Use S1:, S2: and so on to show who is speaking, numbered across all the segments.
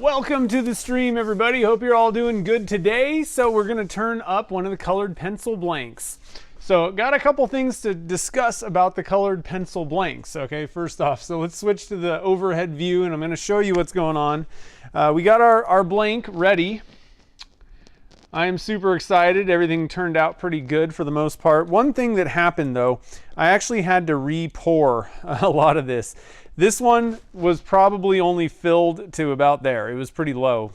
S1: Welcome to the stream, everybody. Hope you're all doing good today. So we're going to turn up one of the colored pencil blanks. So got a couple things to discuss about the colored pencil blanks. Okay, first off, so let's switch to the overhead view and I'm going to show you what's going on. We got our blank ready. I am super excited. Everything turned out pretty good for the most part. One thing that happened though, I actually had to re-pour a lot of this. This one was probably only filled to about there. It was pretty low.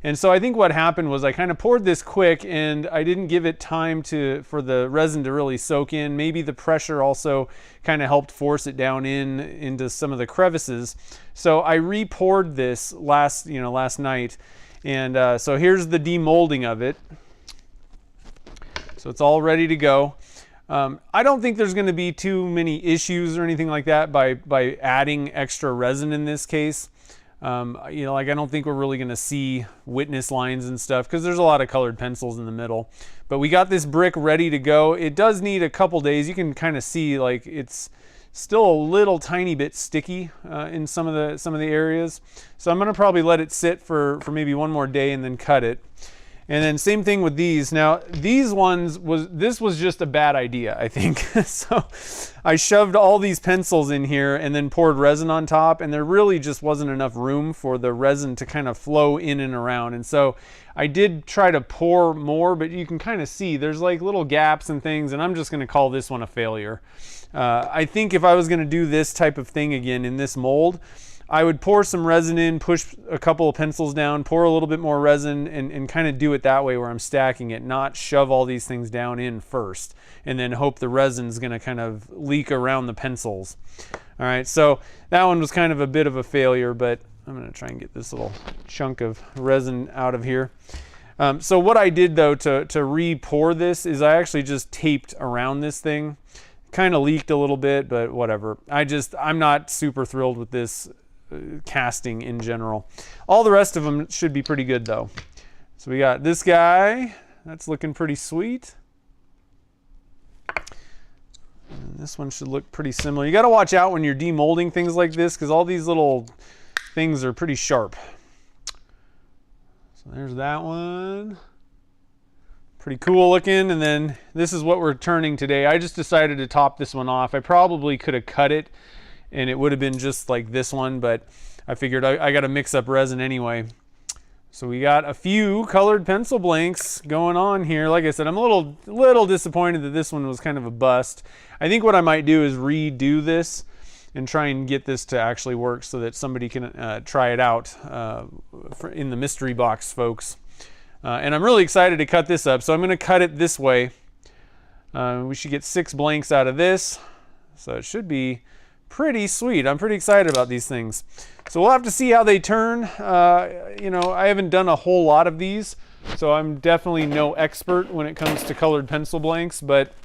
S1: And so I think what happened was I kind of poured this quick and I didn't give it time for the resin to really soak in. Maybe the pressure also kind of helped force it down into some of the crevices. So I re-poured this last night. And so here's the demolding of it. So it's all ready to go. I don't think there's going to be too many issues or anything like that by adding extra resin in this case. I don't think we're really going to see witness lines and stuff because there's a lot of colored pencils in the middle. But we got this brick ready to go. It does need a couple days. You can kind of see like it's still a little tiny bit sticky in some of the areas. So I'm going to probably let it sit for maybe one more day and then cut it. And then same thing with these. Now these ones this was just a bad idea, I think. So I shoved all these pencils in here and then poured resin on top, and there really just wasn't enough room for the resin to kind of flow in and around. And so I did try to pour more, but you can kind of see there's like little gaps and things, and I'm just going to call this one a failure. I think if I was going to do this type of thing again in this mold, I would pour some resin in, push a couple of pencils down, pour a little bit more resin, and kind of do it that way where I'm stacking it, not shove all these things down in first, and then hope the resin's going to kind of leak around the pencils. All right, so that one was kind of a bit of a failure, but I'm going to try and get this little chunk of resin out of here. So what I did though to re-pour this is I actually just taped around this thing. Kind of leaked a little bit, but whatever. I'm not super thrilled with this casting in general. All the rest of them should be pretty good though. So we got this guy, that's looking pretty sweet. And this one should look pretty similar. You got to watch out when you're demolding things like this because all these little things are pretty sharp. So there's that one. Pretty cool looking. And then this is what we're turning today. I just decided to top this one off. I probably could have cut it and it would have been just like this one, but I figured I got to mix up resin anyway. So we got a few colored pencil blanks going on here. Like I said, I'm a little disappointed that this one was kind of a bust. I think what I might do is redo this and try and get this to actually work so that somebody can try it out in the mystery box, folks. And I'm really excited to cut this up. So I'm going to cut it this way. We should get 6 blanks out of this. So it should be pretty sweet. I'm pretty excited about these things. So we'll have to see how they turn. I haven't done a whole lot of these, so I'm definitely no expert when it comes to colored pencil blanks, but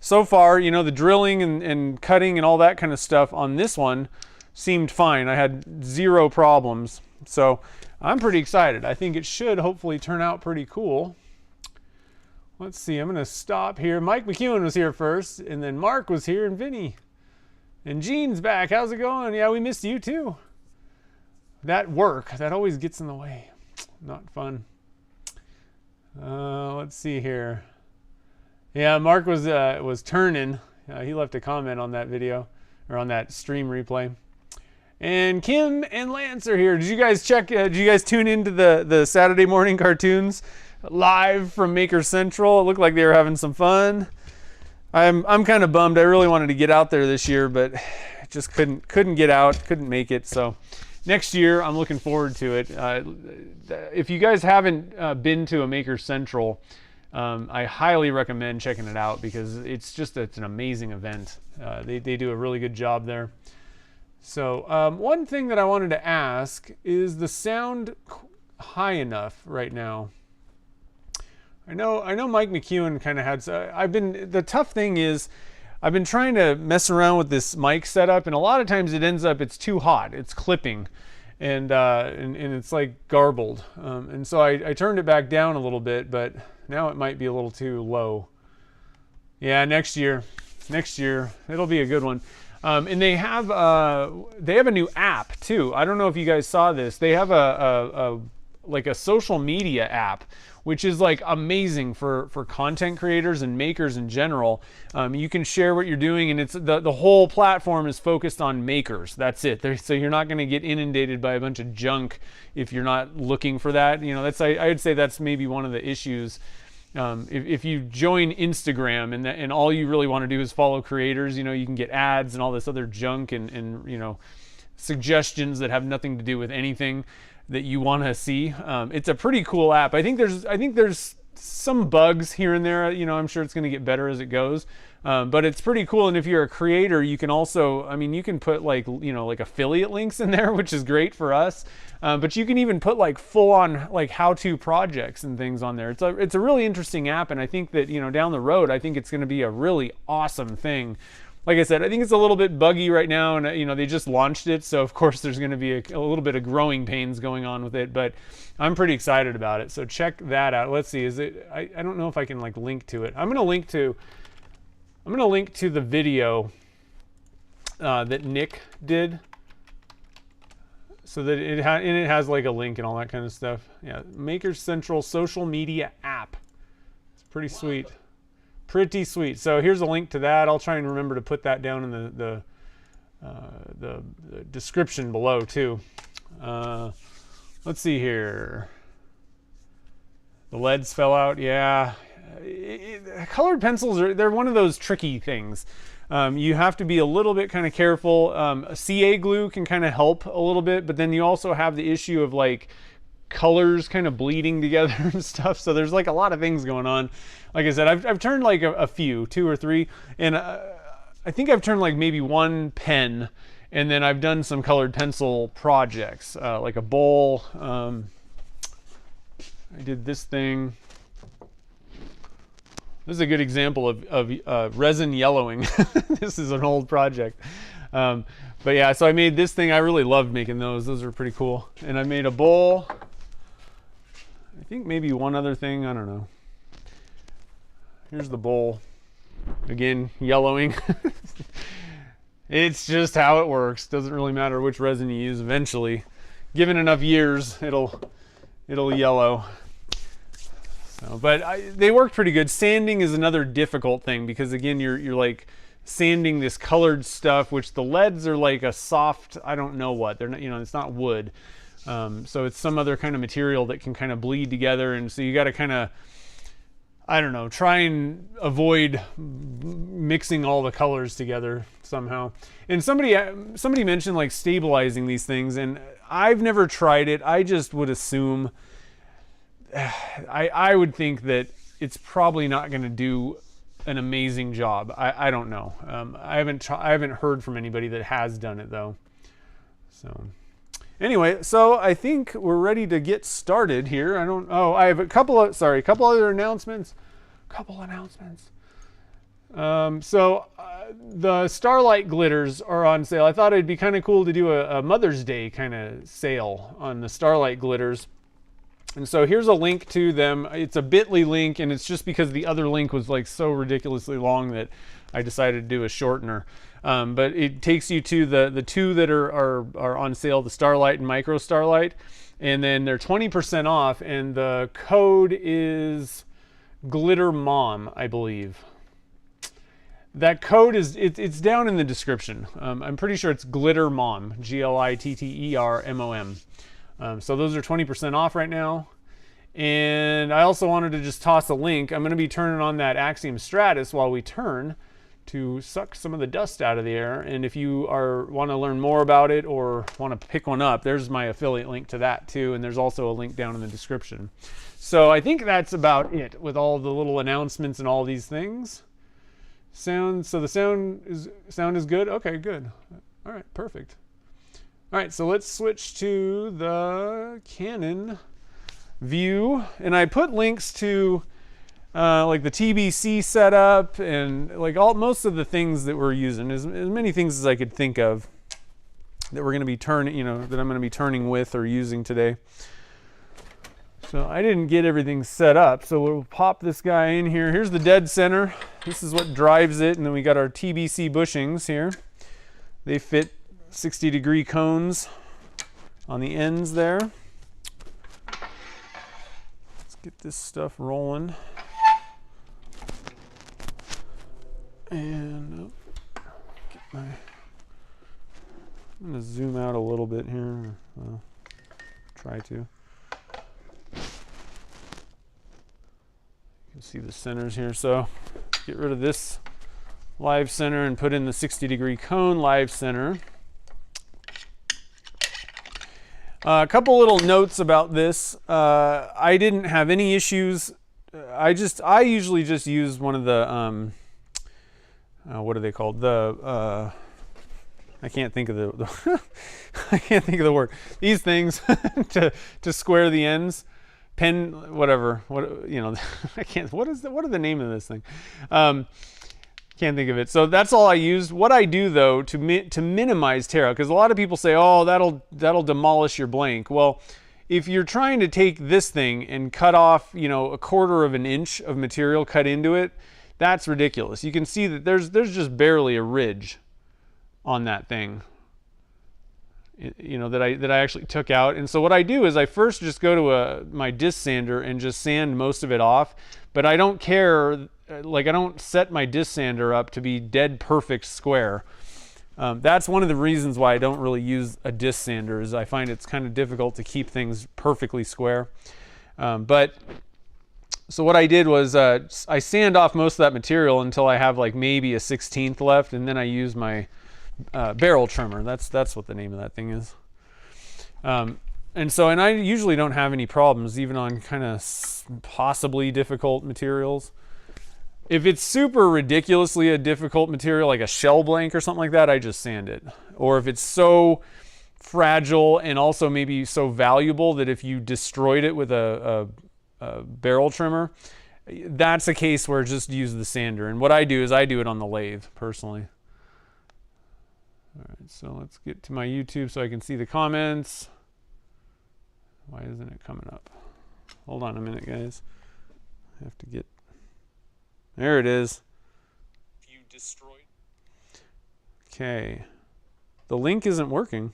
S1: so far, the drilling and cutting and all that kind of stuff on this one seemed fine. I had 0 problems. So I'm pretty excited. I think it should hopefully turn out pretty cool. Let's see, I'm gonna stop here. Mike McEwen was here first, and then Mark was here, and Vinny. And Gene's back. How's it going? Yeah, we missed you too. That work, that always gets in the way. Not fun. Let's see here. Yeah, Mark was turning. He left a comment on that video, or on that stream replay. And Kim and Lance are here. Did you guys did you guys tune into the Saturday morning cartoons live from Maker Central? It looked like they were having some fun. I'm kind of bummed. I really wanted to get out there this year, but just couldn't get out, couldn't make it. So next year, I'm looking forward to it. If you guys haven't been to a Maker Central, I highly recommend checking it out because it's an amazing event. They do a really good job there. So one thing that I wanted to ask, is the sound high enough right now? I know Mike McEwen kind of had, the tough thing is I've been trying to mess around with this mic setup, and a lot of times it's too hot, it's clipping, and it's like garbled. And so I turned it back down a little bit, but now it might be a little too low. Yeah, next year, it'll be a good one. And they have a new app too. I don't know if you guys saw this. They have like a social media app, which is like amazing for content creators and makers in general. You can share what you're doing, and it's the whole platform is focused on makers. That's it. So you're not going to get inundated by a bunch of junk if you're not looking for that. You know, I would say that's maybe one of the issues. If you join Instagram and all you really want to do is follow creators, you know, you can get ads and all this other junk and you know, suggestions that have nothing to do with anything that you want to see. It's a pretty cool app. I think there's some bugs here and there. You know, I'm sure it's going to get better as it goes. But it's pretty cool. And if you're a creator, you can also, I mean, you can put like, you know, like affiliate links in there, which is great for us. But you can even put like full on like how-to projects and things on there. It's a really interesting app. And I think that, you know, down the road, I think it's going to be a really awesome thing. Like I said, I think it's a little bit buggy right now, and you know, they just launched it, so of course there's going to be a little bit of growing pains going on with it, but I'm pretty excited about it. So check that out. Let's see, I don't know if I can like link to it. I'm going to link to the video that Nick did, so that it has like a link and all that kind of stuff. Yeah, Makers Central social media app. It's pretty sweet. Pretty sweet. So here's a link to that. I'll try and remember to put that down in the description below too. Let's see here. The leads fell out. Yeah. Colored pencils they're one of those tricky things. You have to be a little bit kind of careful. CA glue can kind of help a little bit, but then you also have the issue of like colors kind of bleeding together and stuff. So there's like a lot of things going on. Like I said, I've turned like a few, 2 or 3, and I think I've turned like maybe 1 pen, and then I've done some colored pencil projects, like a bowl. I did this thing. This is a good example of resin yellowing. This is an old project. But yeah, so I made this thing. I really loved making those. Those are pretty cool. And I made a bowl. I think maybe one other thing. I don't know. Here's the bowl. Again, yellowing. It's just how it works. Doesn't really matter which resin you use. Eventually, given enough years, it'll yellow. So, but they worked pretty good. Sanding is another difficult thing because again, you're like sanding this colored stuff, which the leads are like a soft, I don't know what. They're not, you know, it's not wood. So it's some other kind of material that can kind of bleed together, and so you got to kind of, I don't know, try and avoid mixing all the colors together somehow. And somebody mentioned like stabilizing these things, and I've never tried it. I just would assume, I would think that it's probably not going to do an amazing job. I don't know. I haven't heard from anybody that has done it though. So anyway, so I think we're ready to get started here. I have a couple other announcements. The Starlight glitters are on sale. I thought it'd be kind of cool to do a Mother's Day kind of sale on the Starlight glitters. And so here's a link to them. It's a bit.ly link, and it's just because the other link was like so ridiculously long that I decided to do a shortener. But it takes you to the two that are on sale, the Starlight and Micro Starlight, and then they're 20% off, and the code is Glitter Mom, I believe. That code is it's down in the description. I'm pretty sure it's Glitter Mom, GLITTERMOM. So those are 20% off right now. And I also wanted to just toss a link. I'm going to be turning on that Axiom Stratus while we turn to suck some of the dust out of the air. And if you want to learn more about it or want to pick one up, there's my affiliate link to that too. And there's also a link down in the description. So I think that's about it with all the little announcements and all these things. So the sound is good? Okay, good. All right, perfect. All right, so let's switch to the Canon view, and I put links to like the TBC setup and like most of the things that we're using, as many things as I could think of that we're going to be turning, that I'm going to be turning with or using today. So I didn't get everything set up, so we'll pop this guy in here. Here's the dead center. This is what drives it, and then we got our TBC bushings here. They fit 60-degree cones on the ends there. Let's get this stuff rolling. And I'm going to zoom out a little bit here. Well, try to. You can see the centers here. So get rid of this live center and put in the 60-degree cone live center. A couple little notes about this. I didn't have any issues. I usually just use one of the what are they called? I can't think of the I can't think of the word. These things to square the ends. Pen, whatever. What, you know, I can't. What are the name of this thing? Can't think of it. So that's all I used. What I do though to minimize tear out, because a lot of people say, oh, that'll demolish your blank. Well, if you're trying to take this thing and cut off, you know, 1/4 of an inch of material cut into it, that's ridiculous. You can see that there's just barely a ridge on that thing, you know, that I actually took out. And so what I do is I first just go to my disc sander and just sand most of it off. But I don't care, like I don't set my disc sander up to be dead perfect square. That's one of the reasons why I don't really use a disc sander, is I find it's kind of difficult to keep things perfectly square. So what I did was I sand off most of that material until I have like maybe a 1/16 left, and then I use my barrel trimmer. That's what the name of that thing is. And I usually don't have any problems even on kind of possibly difficult materials. If it's super ridiculously a difficult material, like a shell blank or something like that, I just sand it. Or if it's so fragile and also maybe so valuable that if you destroyed it with a barrel trimmer, that's a case where just use the sander. And what I do is I do it on the lathe personally. All right, so let's get to my YouTube so I can see the comments. Why isn't it coming up? Hold on a minute, guys. I have to get... There it is. You destroyed. Okay. The link isn't working.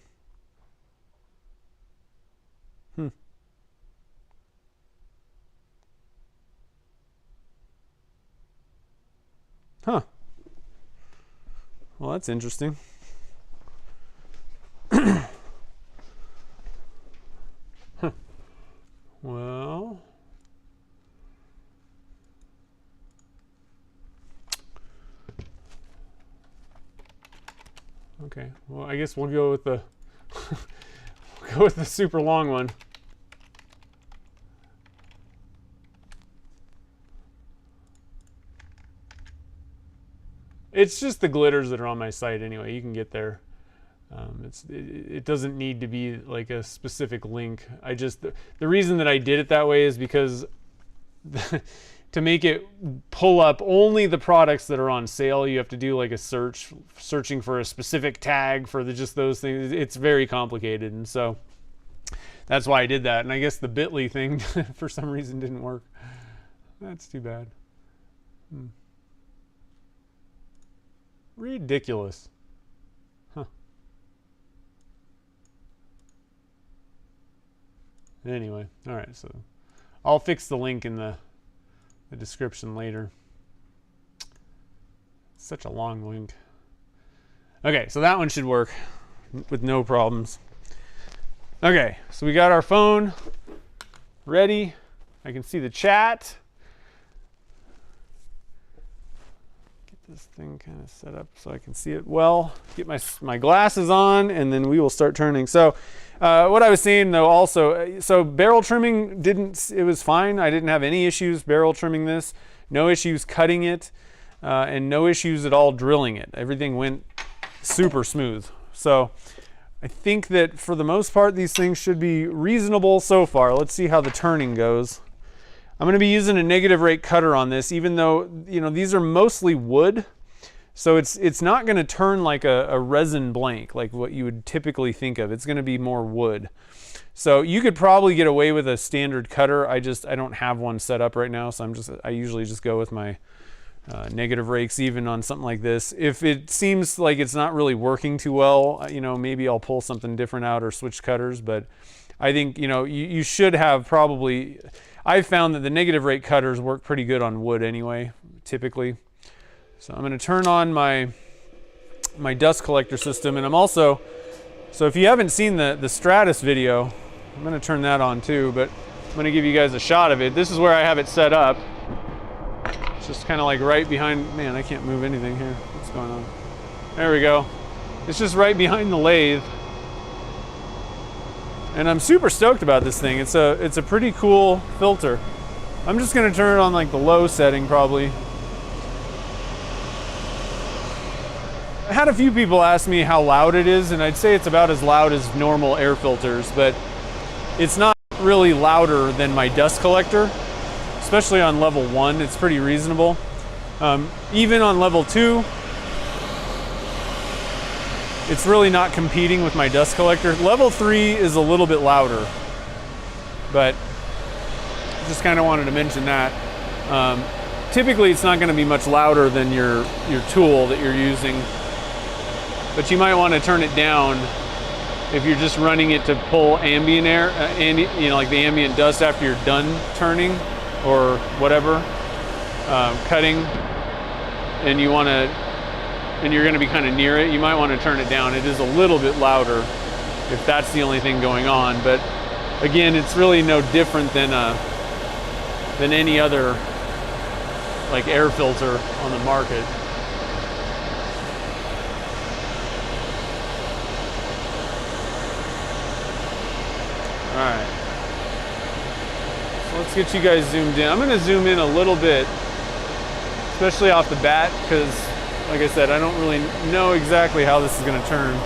S1: Huh. Well, that's interesting. Well, okay. Well, I guess we'll go with the we'll go with the super long one. It's just the glitters that are on my site anyway. You can get there. It doesn't need to be like a specific link. The reason that I did it that way is because to make it pull up only the products that are on sale, you have to do like a searching for a specific tag for just those things. It's very complicated, and so that's why I did that. And I guess the bit.ly thing for some reason didn't work. That's too bad. Ridiculous. Anyway, all right, so I'll fix the link in the description later. Such a long link. Okay, so that one should work with no problems. Okay, so we got our phone ready. I can see the chat. Get this thing kind of set up so I can see it well. Get my glasses on, and then we will start turning. So what I was saying though also, so barrel trimming it was fine. I didn't have any issues barrel trimming this. No issues cutting it, and no issues at all drilling it. Everything went super smooth. So I think that for the most part, these things should be reasonable so far. Let's see how the turning goes. I'm going to be using a negative rate cutter on this, even though, you know, these are mostly wood. So it's not going to turn like a resin blank, like what you would typically think of. It's going to be more wood. So you could probably get away with a standard cutter. I don't have one set up right now, so I usually just go with my negative rakes even on something like this. If it seems like it's not really working too well, you know, maybe I'll pull something different out or switch cutters. But I think, you know, you should have probably, I've found that the negative rake cutters work pretty good on wood anyway, typically. So I'm going to turn on my dust collector system, and I'm also, so if you haven't seen the Stratus video, I'm going to turn that on too, but I'm going to give you guys a shot of it. This is where I have it set up. It's just kind of like right behind, man, I can't move anything here. What's going on? There we go. It's just right behind the lathe. And I'm super stoked about this thing. It's a pretty cool filter. I'm just gonna turn it on like the low setting probably. I had a few people ask me how loud it is, and I'd say it's about as loud as normal air filters, but it's not really louder than my dust collector. Especially on level 1, it's pretty reasonable. Even on level 2, it's really not competing with my dust collector. Level 3 is a little bit louder, but just kind of wanted to mention that. Typically, it's not going to be much louder than your tool that you're using, but you might want to turn it down if you're just running it to pull ambient air, you know, like the ambient dust after you're done turning or whatever, cutting, and you want to, and you're going to be kind of near it, you might want to turn it down. It is a little bit louder if that's the only thing going on, but again, it's really no different than any other like air filter on the market. All right. Let's get you guys zoomed in. I'm going to zoom in a little bit, especially off the bat, because like I said, I don't really know exactly how this is going to turn.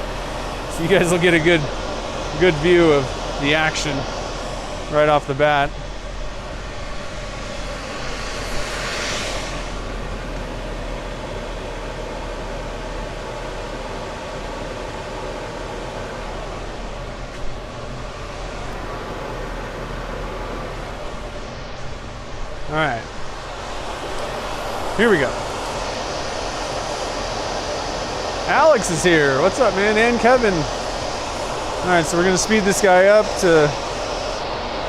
S1: So you guys will get a good view of the action right off the bat. All right, here we go. Alex is here. What's up, man? And Kevin. All right, so we're gonna speed this guy up to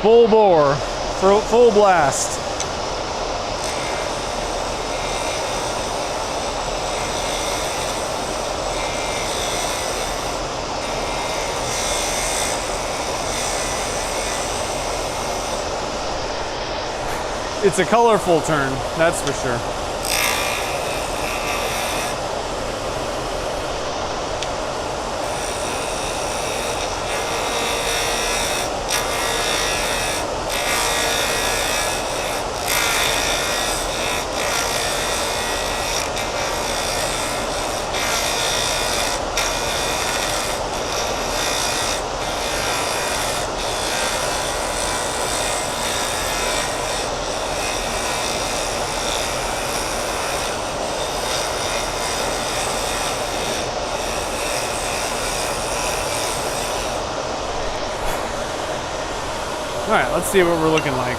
S1: full bore, full blast. It's a colorful turn, that's for sure. All right, let's see what we're looking like.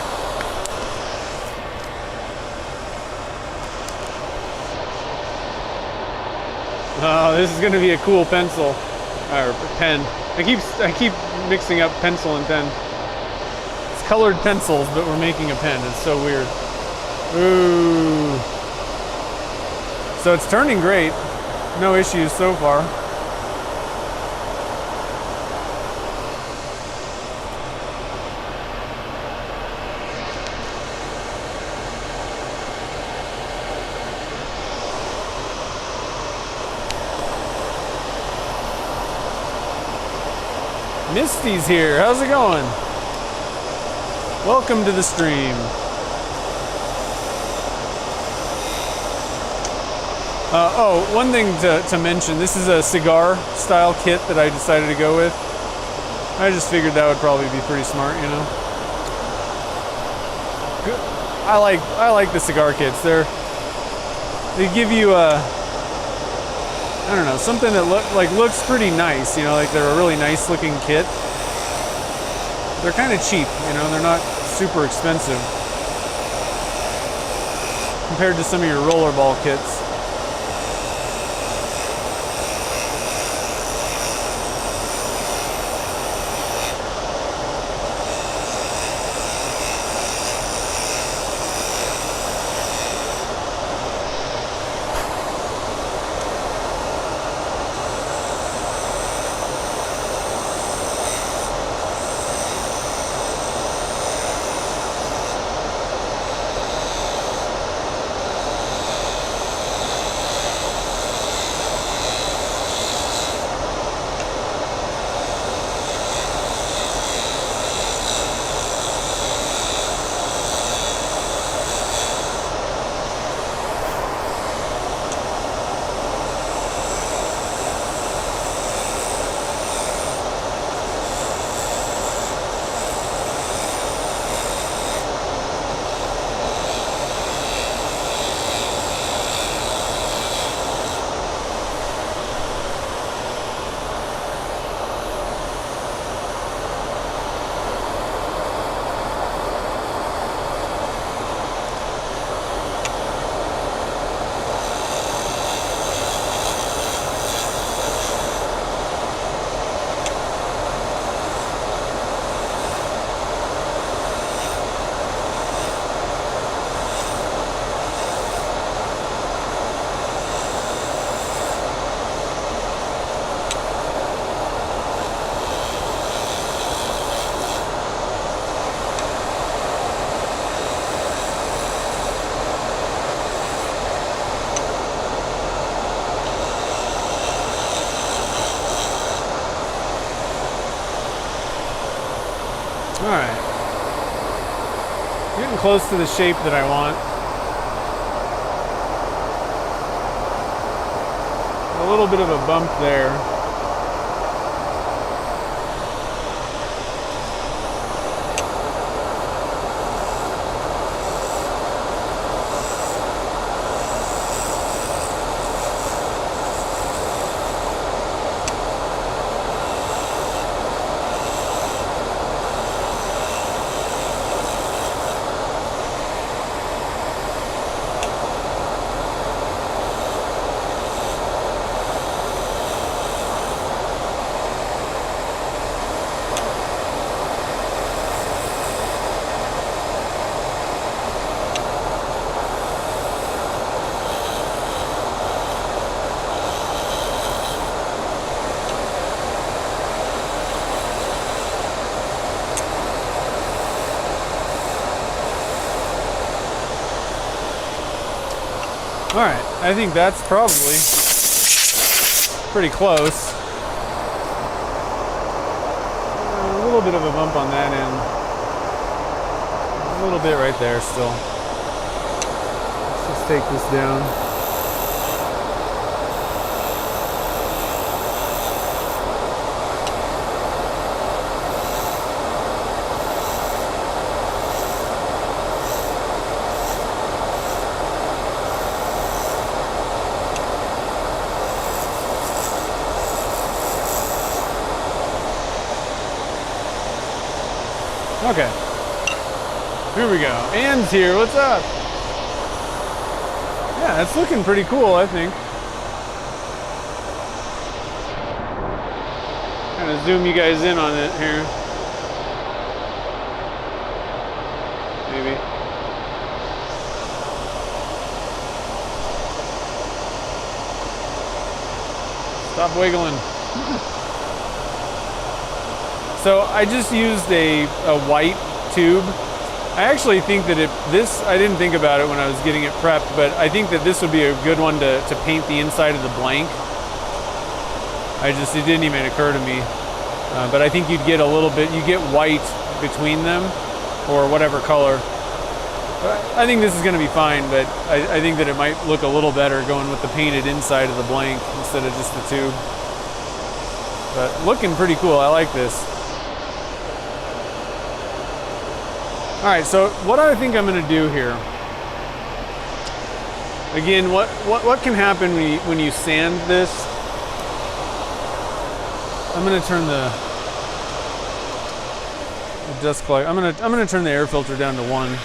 S1: Oh, this is going to be a cool pencil or pen. I keep mixing up pencil and pen. It's colored pencils, but we're making a pen. It's so weird. Ooh. So it's turning great. No issues so far. Misty's here. How's it going? Welcome to the stream. Oh, one thing to mention, this is a cigar style kit that I decided to go with. I just figured that would probably be pretty smart, you know. I like the cigar kits. They give you I don't know, something that looks pretty nice, you know, like they're a really nice looking kit. They're kind of cheap, you know, they're not super expensive. compared to some of your rollerball kits. All right, getting close to the shape that I want. A little bit of a bump there. All right, I think that's probably pretty close. A little bit of a bump on that end. A little bit right there still. Let's just take this down. Okay, here we go. Ann's here, what's up? Yeah, it's looking pretty cool, I think. Kind of zoom you guys in on it here. Maybe. Stop wiggling. So I just used a white tube. I actually think that I didn't think about it when I was getting it prepped, but I think that this would be a good one to paint the inside of the blank. It didn't even occur to me. But I think you'd get a little bit, you get white between them, or whatever color. I think this is gonna be fine, but I think that it might look a little better going with the painted inside of the blank instead of just the tube. But looking pretty cool, I like this. All right, so what I think I'm gonna do here, again, what can happen when you sand this? I'm gonna turn the dust clog. I'm gonna turn the air filter down to 1.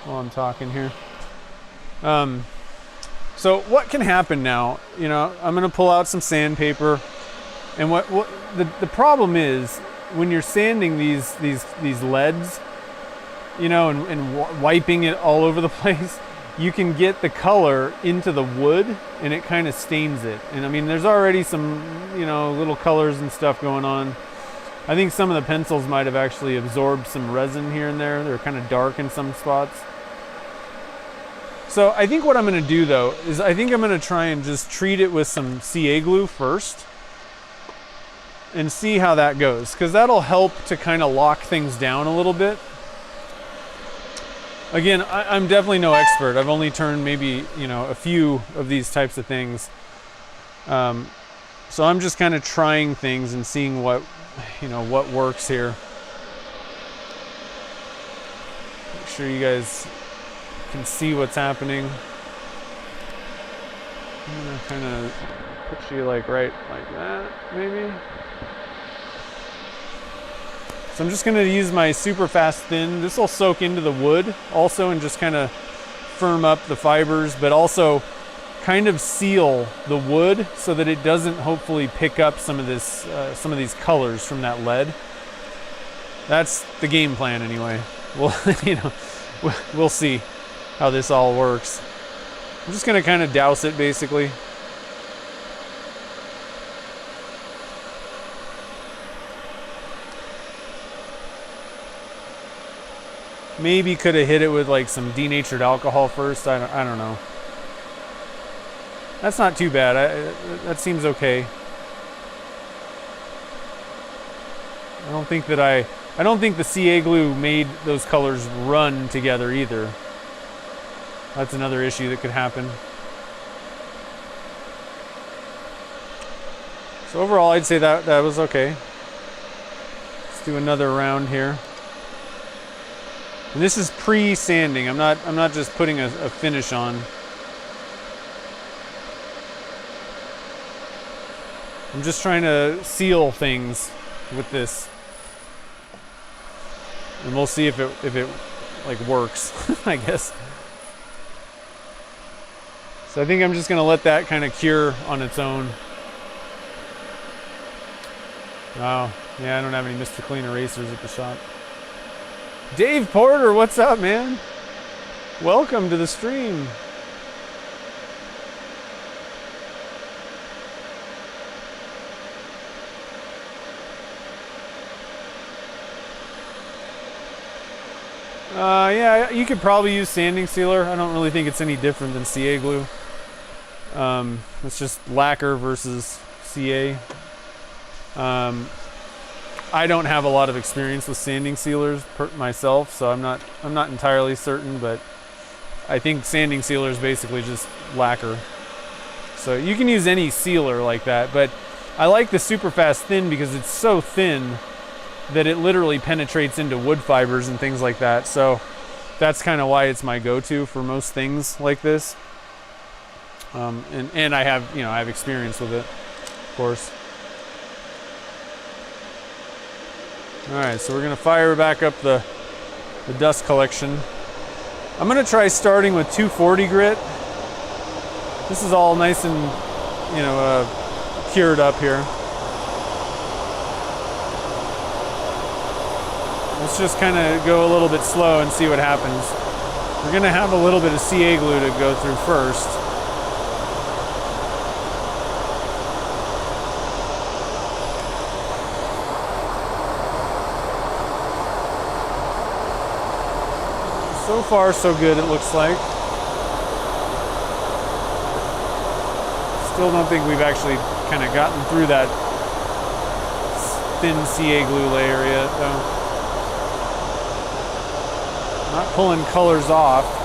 S1: while I'm talking here. So what can happen now? You know, I'm going to pull out some sandpaper, and what the problem is when you're sanding these leads, you know, and wiping it all over the place, you can get the color into the wood and it kind of stains it. And I mean, there's already some, you know, little colors and stuff going on. I think some of the pencils might have actually absorbed some resin here and there. They're kind of dark in some spots. So I think what I'm going to do though is I think I'm going to try and just treat it with some CA glue first and see how that goes, because that'll help to kind of lock things down a little bit. Again, I'm definitely no expert. I've only turned maybe, you know, a few of these types of things. So I'm just kind of trying things and seeing what, you know, what works here. Make sure you guys can see what's happening. I'm gonna kind of put you like right like that, maybe. So I'm just going to use my super fast thin. This will soak into the wood also and just kind of firm up the fibers, but also kind of seal the wood so that it doesn't hopefully pick up some of this, some of these colors from that lead. That's the game plan anyway. Well, you know, we'll see how this all works. I'm just going to kind of douse it basically. Maybe could have hit it with like some denatured alcohol first. I don't know. That's not too bad. That seems okay. I don't think the CA glue made those colors run together either. That's another issue that could happen. So overall, I'd say that was okay. Let's do another round here. And this is pre-sanding. I'm not just putting a finish on. I'm just trying to seal things with this. And we'll see if it like works, I guess. So I think I'm just gonna let that kind of cure on its own. Oh, yeah, I don't have any Mr. Clean erasers at the shop. Dave Porter, what's up, man? Welcome to the stream. Yeah, you could probably use sanding sealer. I don't really think it's any different than CA glue. It's just lacquer versus CA. I don't have a lot of experience with sanding sealers myself, so I'm not entirely certain, but I think sanding sealer is basically just lacquer. So you can use any sealer like that, but I like the super fast thin because it's so thin that it literally penetrates into wood fibers and things like that. So that's kind of why it's my go-to for most things like this. And I have experience with it, of course. All right, so we're gonna fire back up the dust collection. I'm gonna try starting with 240 grit. This is all nice and, cured up here. Let's just kind of go a little bit slow and see what happens. We're gonna have a little bit of CA glue to go through first. So far, so good, it looks like. Still don't think we've actually kind of gotten through that thin CA glue layer yet, though. Not pulling colors off.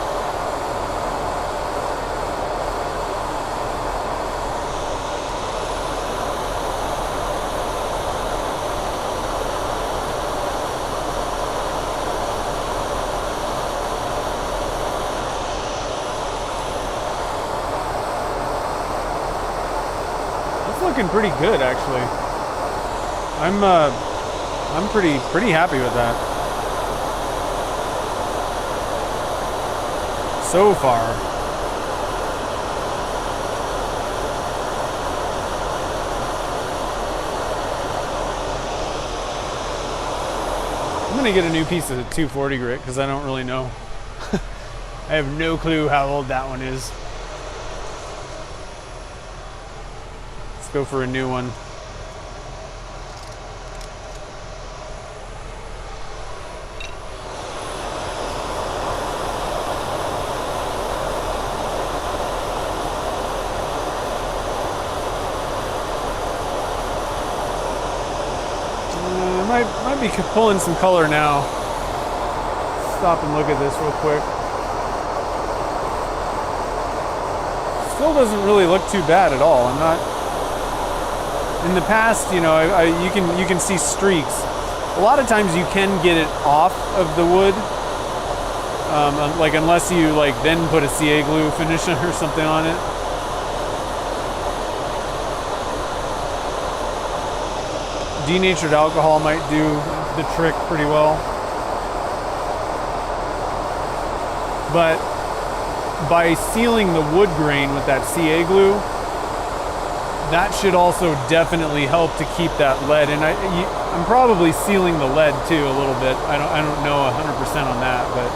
S1: Looking pretty good, actually. I'm pretty happy with that. so far. I'm gonna get a new piece of 240 grit because I don't really know. I have no clue how old that one is. Let's go for a new one. Might be pulling some color now. Stop and look at this real quick. Still doesn't really look too bad at all. I'm not. In the past, you know, you can see streaks. A lot of times you can get it off of the wood, like unless you like then put a CA glue finish or something on it. Denatured alcohol might do the trick pretty well. But by sealing the wood grain with that CA glue, that should also definitely help to keep that lead. And I'm probably sealing the lead too a little bit. I don't know 100% on that, but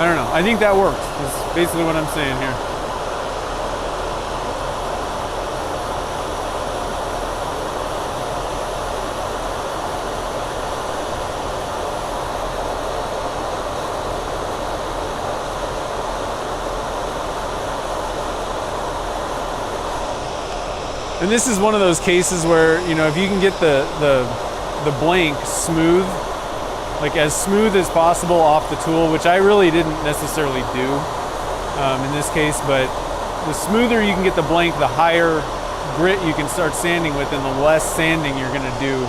S1: I don't know. I think that works. Is basically what I'm saying here. And this is one of those cases where, you know, if you can get the blank smooth, like as smooth as possible off the tool, which I really didn't necessarily do in this case, but the smoother you can get the blank, the higher grit you can start sanding with, and the less sanding you're going to do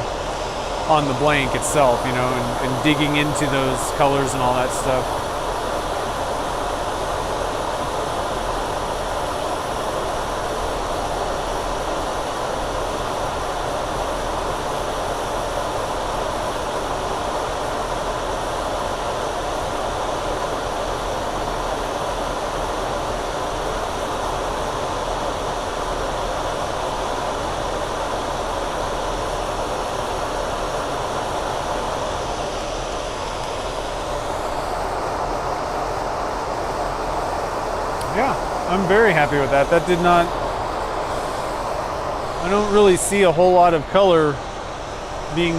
S1: on the blank itself, you know, and digging into those colors and all that stuff. Yeah, I'm very happy with that. That did not, I don't really see a whole lot of color being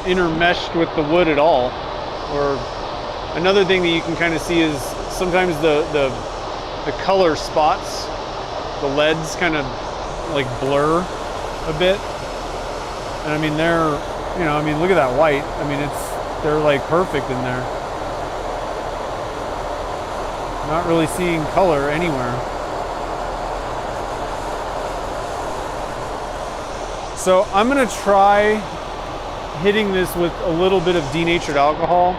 S1: intermeshed with the wood at all. Or another thing that you can kind of see is sometimes the color spots, the leads kind of like blur a bit. And I mean, they're, you know, I mean, look at that white. I mean, they're like perfect in there. Not really seeing color anywhere. So I'm gonna try hitting this with a little bit of denatured alcohol,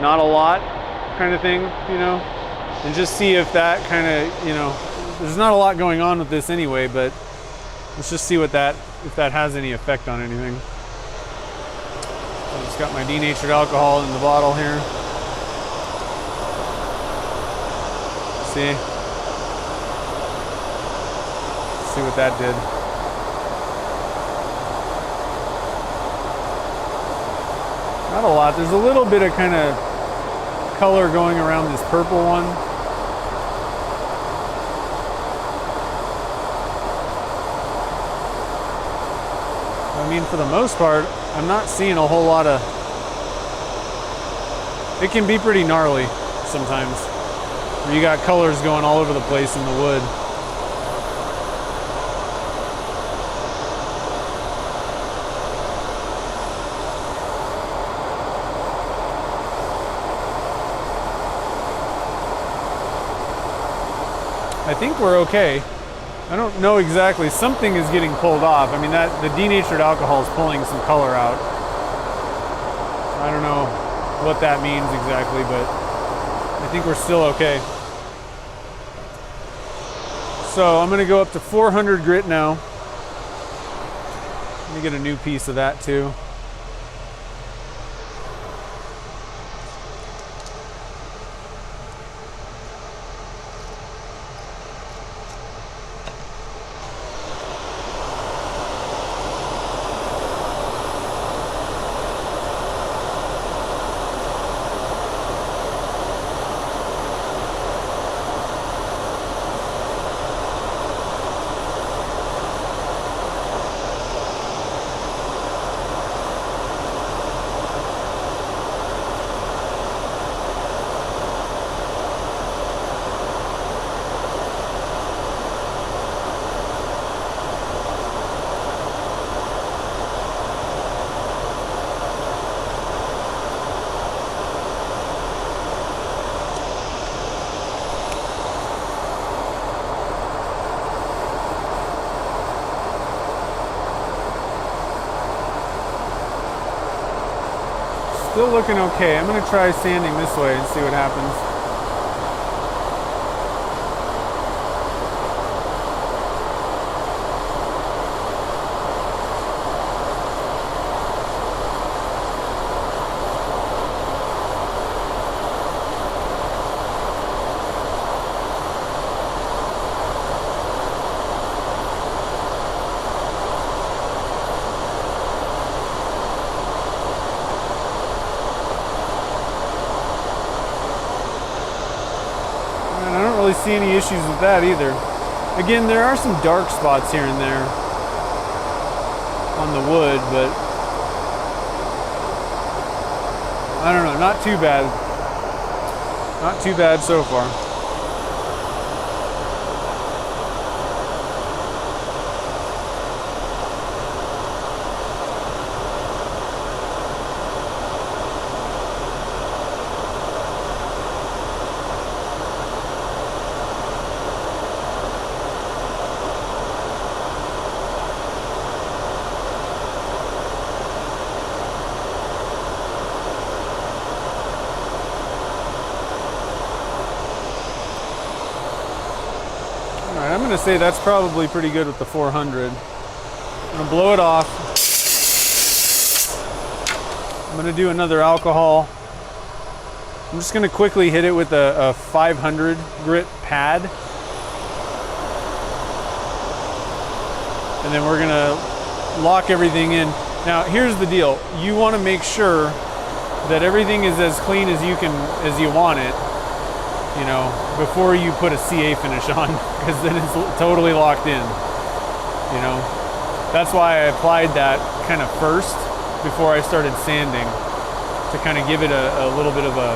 S1: not a lot kind of thing, you know, and just see if that kind of, you know, there's not a lot going on with this anyway, but let's just see what if that has any effect on anything. So I just got my denatured alcohol in the bottle here. See what that did. Not a lot. There's a little bit of kind of color going around this purple one. I mean, for the most part, I'm not seeing a whole lot of... It can be pretty gnarly sometimes. You got colors going all over the place in the wood. I think we're okay. I don't know exactly. Something is getting pulled off. I mean, the denatured alcohol is pulling some color out. I don't know what that means exactly, but I think we're still okay. So I'm gonna go up to 400 grit now. Let me get a new piece of that too. Still looking okay. I'm gonna try sanding this way and see what happens. See any issues with that either. Again, there are some dark spots here and there on the wood, but I don't know, not too bad. Not too bad so far. I'm going to say that's probably pretty good with the 400. I'm going to blow it off. I'm going to do another alcohol. I'm just going to quickly hit it with a 500 grit pad. And then we're going to lock everything in. Now, here's the deal. You want to make sure that everything is as clean as you want it, you know, before you put a CA finish on, because then it's totally locked in, you know. That's why I applied that kind of first before I started sanding, to kind of give it a little bit of a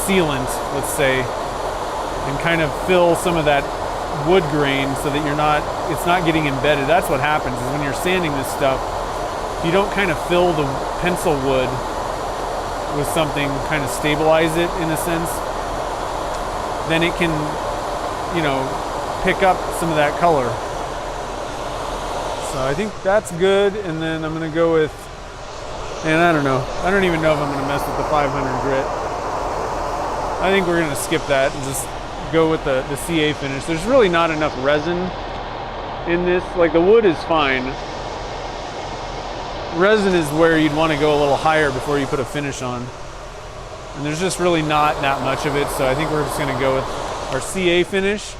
S1: sealant, let's say, and kind of fill some of that wood grain so that it's not getting embedded. That's what happens is when you're sanding this stuff, if you don't kind of fill the pencil wood with something, kind of stabilize it in a sense, then it can, you know, pick up some of that color. So I think that's good. And then I'm gonna go with, and I don't know, I don't even know if I'm gonna mess with the 500 grit. I think we're gonna skip that and just go with the CA finish. There's really not enough resin in this. Like, the wood is fine. Resin is where you'd want to go a little higher before you put a finish on. And there's just really not that much of it, so I think we're just going to go with our CA finish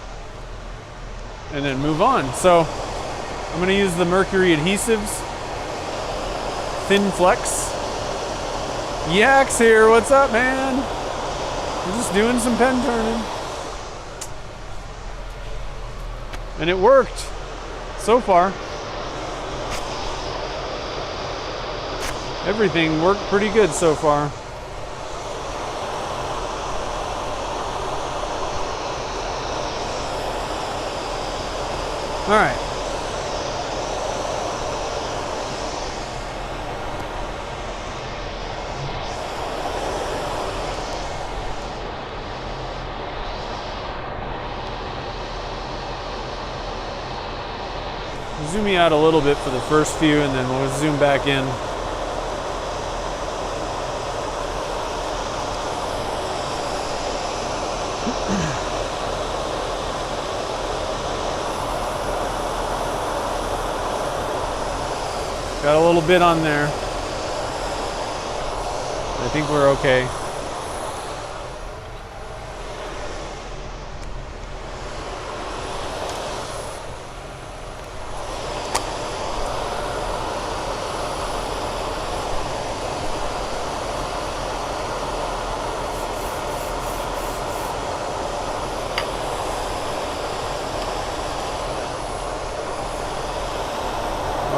S1: and then move on. So I'm going to use the Mercury adhesives, Thin Flex. Yak's here, what's up, man? We're just doing some pen turning. And it worked so far. Everything worked pretty good so far. All right. Zoom me out a little bit for the first few, and then we'll zoom back in. Got a little bit on there. I think we're okay.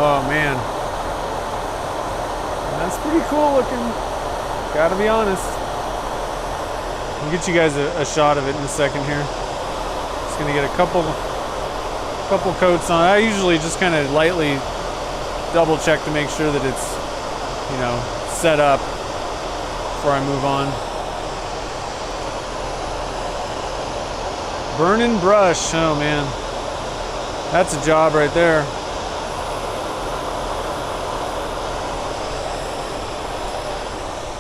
S1: Oh man, that's pretty cool looking, gotta be honest. I'll get you guys a shot of it in a second here. Just gonna get a couple coats on. I usually just kind of lightly double check to make sure that it's, you know, set up before I move on. Burning brush, oh man, that's a job right there.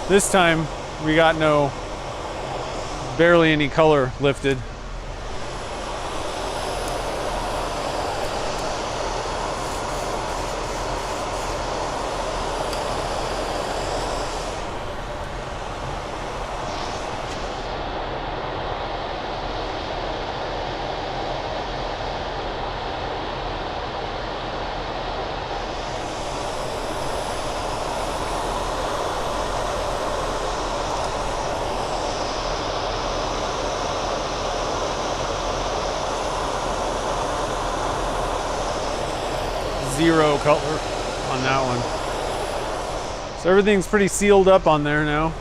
S1: This time we got barely any color lifted. Zero color on that one. So everything's pretty sealed up on there now.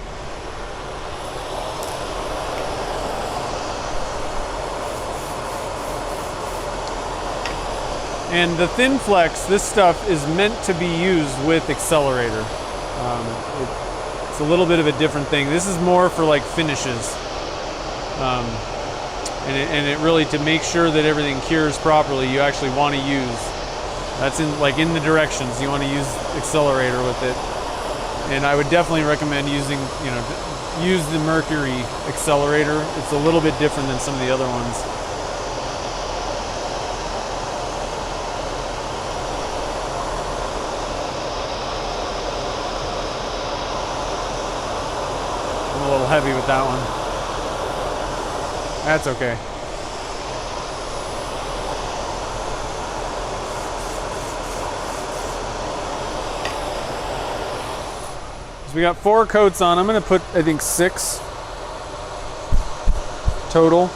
S1: And the thin flex, this stuff is meant to be used with accelerator. It's a little bit of a different thing. This is more for like finishes. And it really, to make sure that everything cures properly, you actually want to use, that's in the directions, you want to use accelerator with it. And I would definitely recommend using, use the mercury accelerator. It's a little bit different than some of the other ones. I'm a little heavy with that one. That's okay. So we got 4 coats on. I'm going to put, I think, 6 total.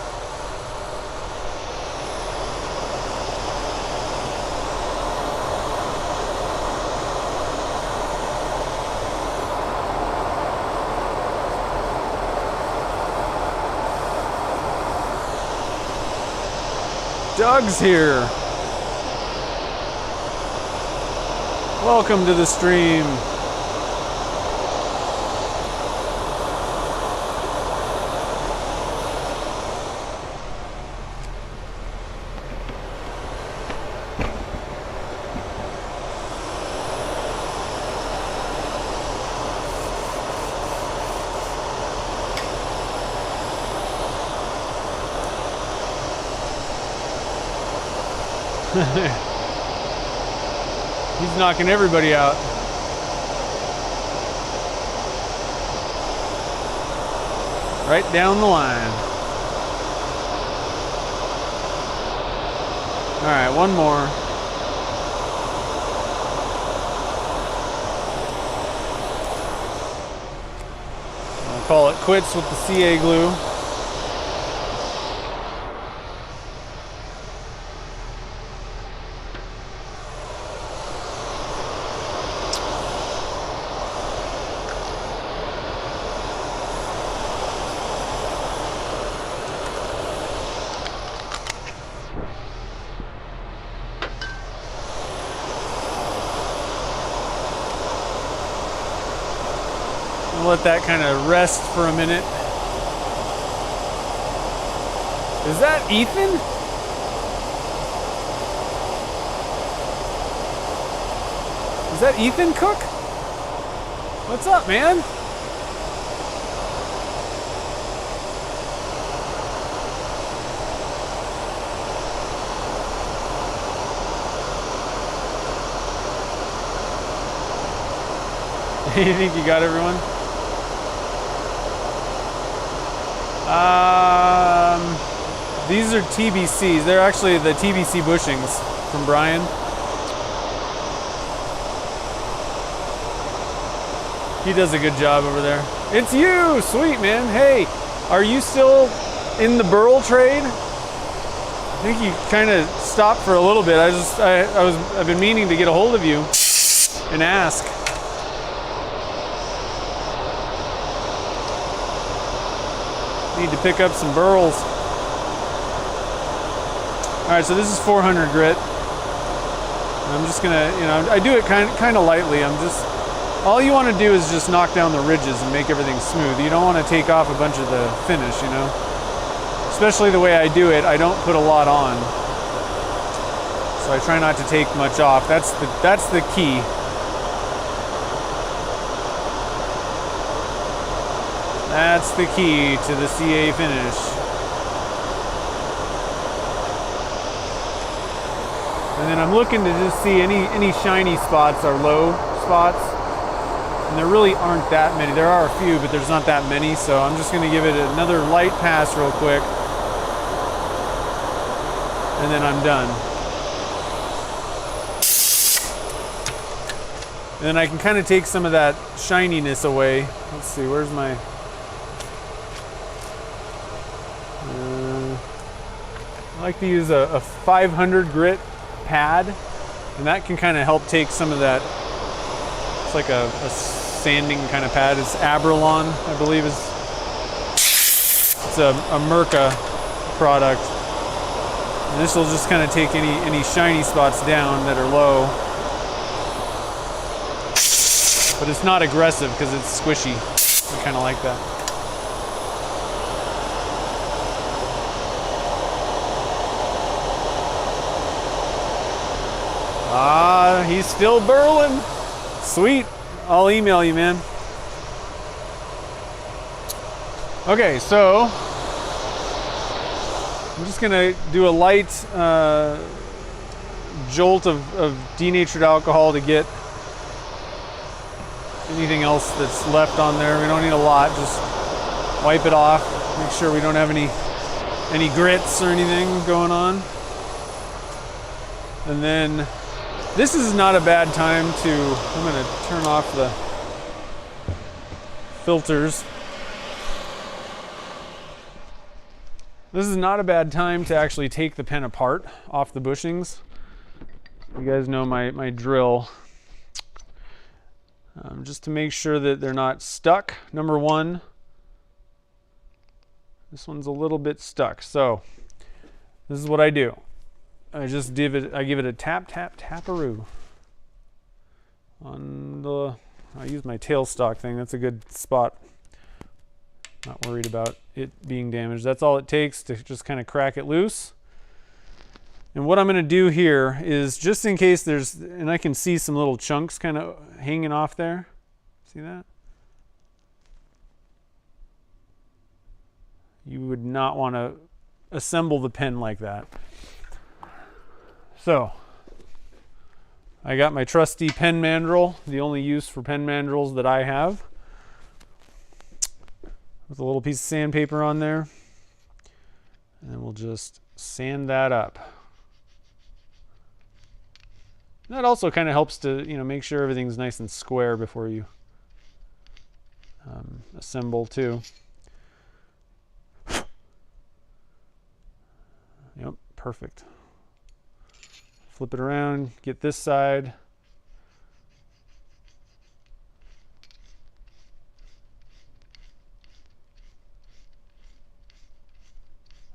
S1: Doug's here. Welcome to the stream. He's knocking everybody out. Right down the line. All right, one more. I'll call it quits with the CA glue. Let that kind of rest for a minute. Is that Ethan? Is that Ethan Cook? What's up, man? You think you got everyone? These are TBCs. They're actually the TBC bushings from Brian. He does a good job over there. It's you! Sweet, man. Hey, are you still in the burl trade? I think you kind of stopped for a little bit. I've been meaning to get a hold of you and ask. Need to pick up some burls. All right, so this is 400 grit. And I'm just gonna, I do it kind of lightly. All you want to do is just knock down the ridges and make everything smooth. You don't want to take off a bunch of the finish, Especially the way I do it, I don't put a lot on. So I try not to take much off. That's the key. That's the key to the CA finish. And then I'm looking to just see any shiny spots or low spots. And there really aren't that many. There are a few, but there's not that many. So I'm just going to give it another light pass real quick. And then I'm done. And then I can kind of take some of that shininess away. Let's see, where's my... I like to use a 500 grit pad, and that can kind of help take some of that. It's like a sanding kind of pad. It's Abralon, I believe. It's a Merca product. And this will just kind of take any shiny spots down that are low. But it's not aggressive because it's squishy. I kind of like that. Ah, he's still burling. Sweet. I'll email you, man. Okay, so I'm just gonna do a light jolt of denatured alcohol to get anything else that's left on there. We don't need a lot. Just wipe it off. Make sure we don't have any grits or anything going on. And then this is not a bad time to, I'm going to turn off the filters. This is not a bad time to actually take the pen apart off the bushings. You guys know my drill. Just to make sure that they're not stuck. Number one, this one's a little bit stuck. So this is what I do. I give it a tap, tap, taparoo. I use my tailstock thing. That's a good spot. Not worried about it being damaged. That's all it takes to just kind of crack it loose. And what I'm going to do here is, just in case there's, and I can see some little chunks kind of hanging off there. See that? You would not want to assemble the pen like that. So, I got my trusty pen mandrel, the only use for pen mandrels that I have, with a little piece of sandpaper on there. And then we'll just sand that up. That also kind of helps to, make sure everything's nice and square before you assemble too. Yep, perfect. Flip it around, get this side.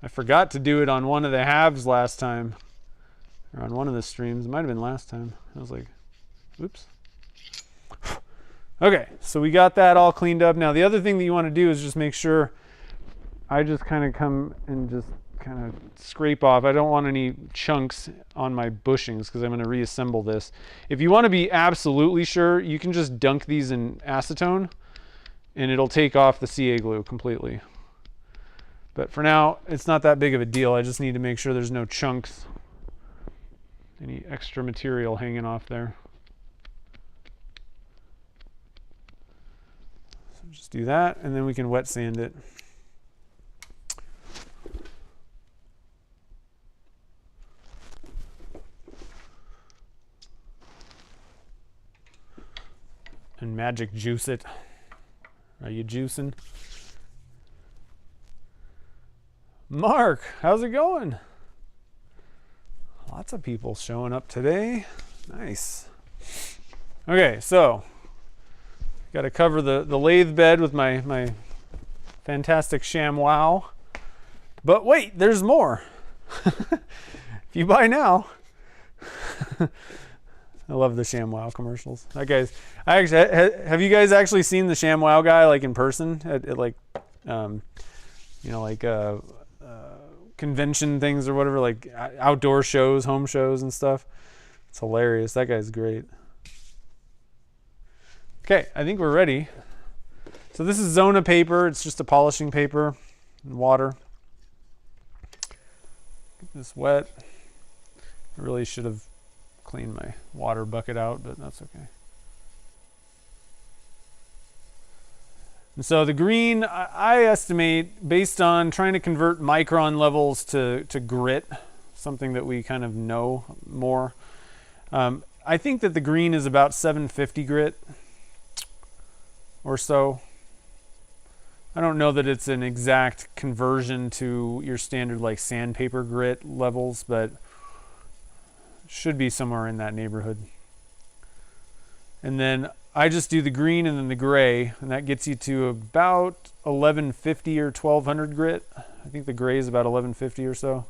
S1: I forgot to do it on one of the halves last time. Or on one of the streams. It might have been last time. I was like, oops. Okay, so we got that all cleaned up. Now the other thing that you want to do is just make sure, I just kind of come and just kind of scrape off. I don't want any chunks on my bushings because I'm going to reassemble this. If you want to be absolutely sure, you can just dunk these in acetone and it'll take off the CA glue completely. But for now, it's not that big of a deal. I just need to make sure there's no chunks, any extra material hanging off there. So just do that, and then we can wet sand it. And magic juice it. Are you juicing? Mark, how's it going? Lots of people showing up today. Nice. Okay, so got to cover the lathe bed with my fantastic ShamWow. But wait, there's more. If you buy now. I love the ShamWow commercials. That guy's. Have you guys actually seen the ShamWow guy like in person at like, convention things or whatever, like outdoor shows, home shows and stuff? It's hilarious. That guy's great. Okay, I think we're ready So this is Zona paper. It's just a polishing paper and water. Get this wet. I really should have cleaned my water bucket out, but that's okay. And so the green, I estimate, based on trying to convert micron levels to grit, something that we kind of know more, I think that the green is about 750 grit or so. I don't know that it's an exact conversion to your standard like sandpaper grit levels, but should be somewhere in that neighborhood. And then I just do the green and then the gray, and that gets you to about 1150 or 1200 grit. I think the gray is about 1150 or so.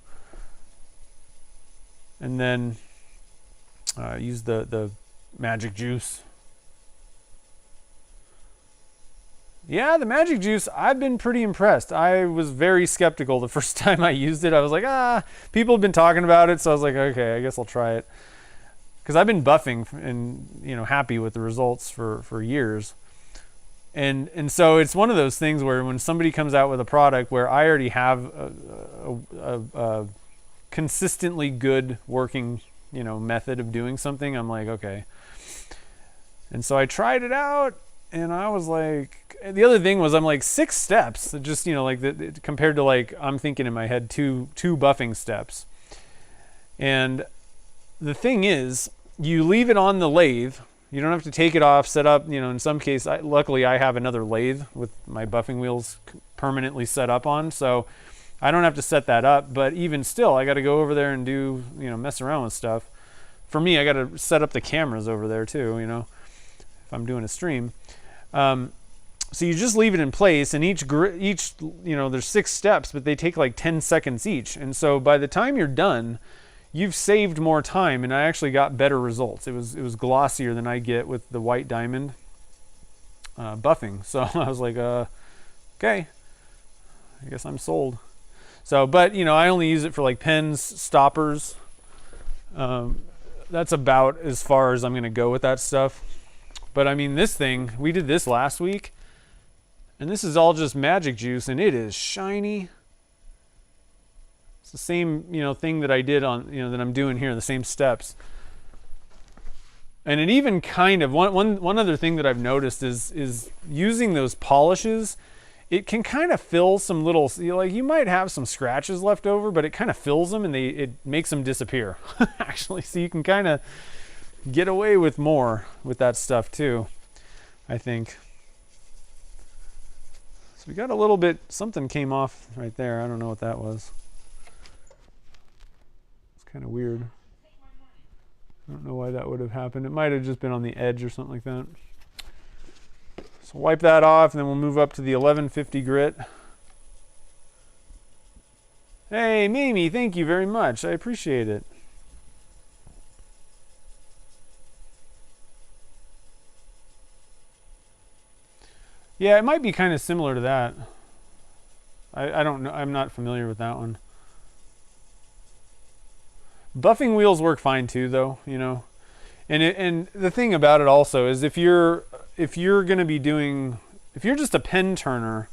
S1: And then use the magic juice. Yeah, the magic juice, I've been pretty impressed. I was very skeptical the first time I used it. I was like, people have been talking about it, so I was like, okay, I guess I'll try it. Because I've been buffing and happy with the results for years. And so it's one of those things where when somebody comes out with a product where I already have a consistently good working method of doing something, I'm like, okay. And so I tried it out, and I was like, the other thing was I'm like 6 steps, just like compared to like I'm thinking in my head two buffing steps. And the thing is, you leave it on the lathe. You don't have to take it off, set up. In some case, luckily I have another lathe with my buffing wheels permanently set up on, so I don't have to set that up. But even still, I got to go over there and do mess around with stuff. For me, I got to set up the cameras over there too. If I'm doing a stream. So you just leave it in place, and each there's 6 steps, but they take like 10 seconds each. And so by the time you're done, you've saved more time, and I actually got better results. It was glossier than I get with the white diamond buffing. So I was like, okay, I guess I'm sold. So, but I only use it for like pens, stoppers. That's about as far as I'm going to go with that stuff. But I mean, this thing, we did this last week, and this is all just magic juice, and it is shiny. It's the same, thing that I did on, that I'm doing here, the same steps. And it even kind of, one other thing that I've noticed is using those polishes, it can kind of fill some little, like you might have some scratches left over, but it kind of fills them and it makes them disappear, actually. So you can kind of get away with more with that stuff too, I think. So we got a little bit, something came off right there. I don't know what that was. It's kind of weird. I don't know why that would have happened. It might have just been on the edge or something like that. So wipe that off, and then we'll move up to the 1150 grit. Hey, Mimi, thank you very much. I appreciate it. Yeah, it might be kind of similar to that. I don't know. I'm not familiar with that one. Buffing wheels work fine too, though. And the thing about it also is if you're going to be doing, if you're just a pen turner,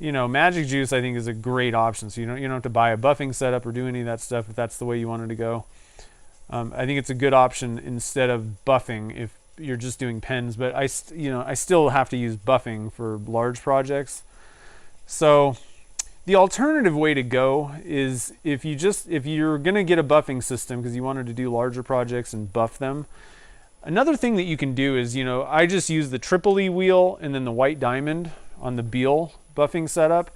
S1: Magic Juice I think is a great option. So you don't have to buy a buffing setup or do any of that stuff if that's the way you wanted to go. I think it's a good option instead of buffing if you're just doing pens, but I still have to use buffing for large projects. So the alternative way to go is if you're going to get a buffing system because you wanted to do larger projects and buff them. Another thing that you can do is, I just use the triple E wheel and then the white diamond on the Beal buffing setup.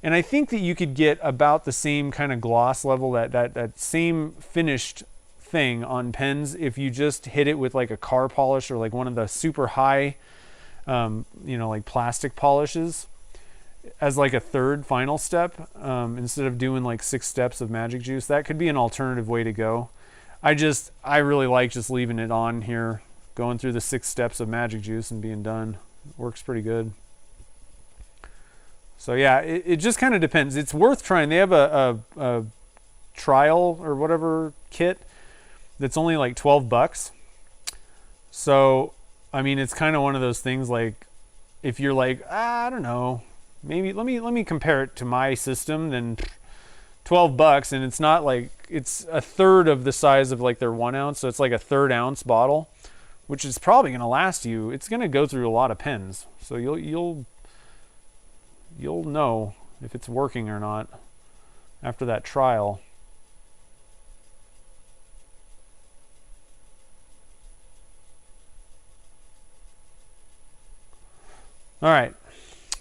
S1: And I think that you could get about the same kind of gloss level, that same finished thing on pens if you just hit it with like a car polish or like one of the super high like plastic polishes as like a third final step, instead of doing like 6 steps of Magic Juice. That could be an alternative way to go. I really like just leaving it on here, going through the 6 steps of Magic Juice and being done. It works pretty good. So yeah, it just kind of depends. It's worth trying. They have a trial or whatever kit that's only like $12. So, I mean, it's kind of one of those things like, if you're like, I don't know, maybe let me compare it to my system, then $12, and it's not like, it's a third of the size of like their 1 ounce, so it's like a 1/3 ounce bottle, which is probably going to last you. It's going to go through a lot of pens, so you'll know if it's working or not after that trial. All right.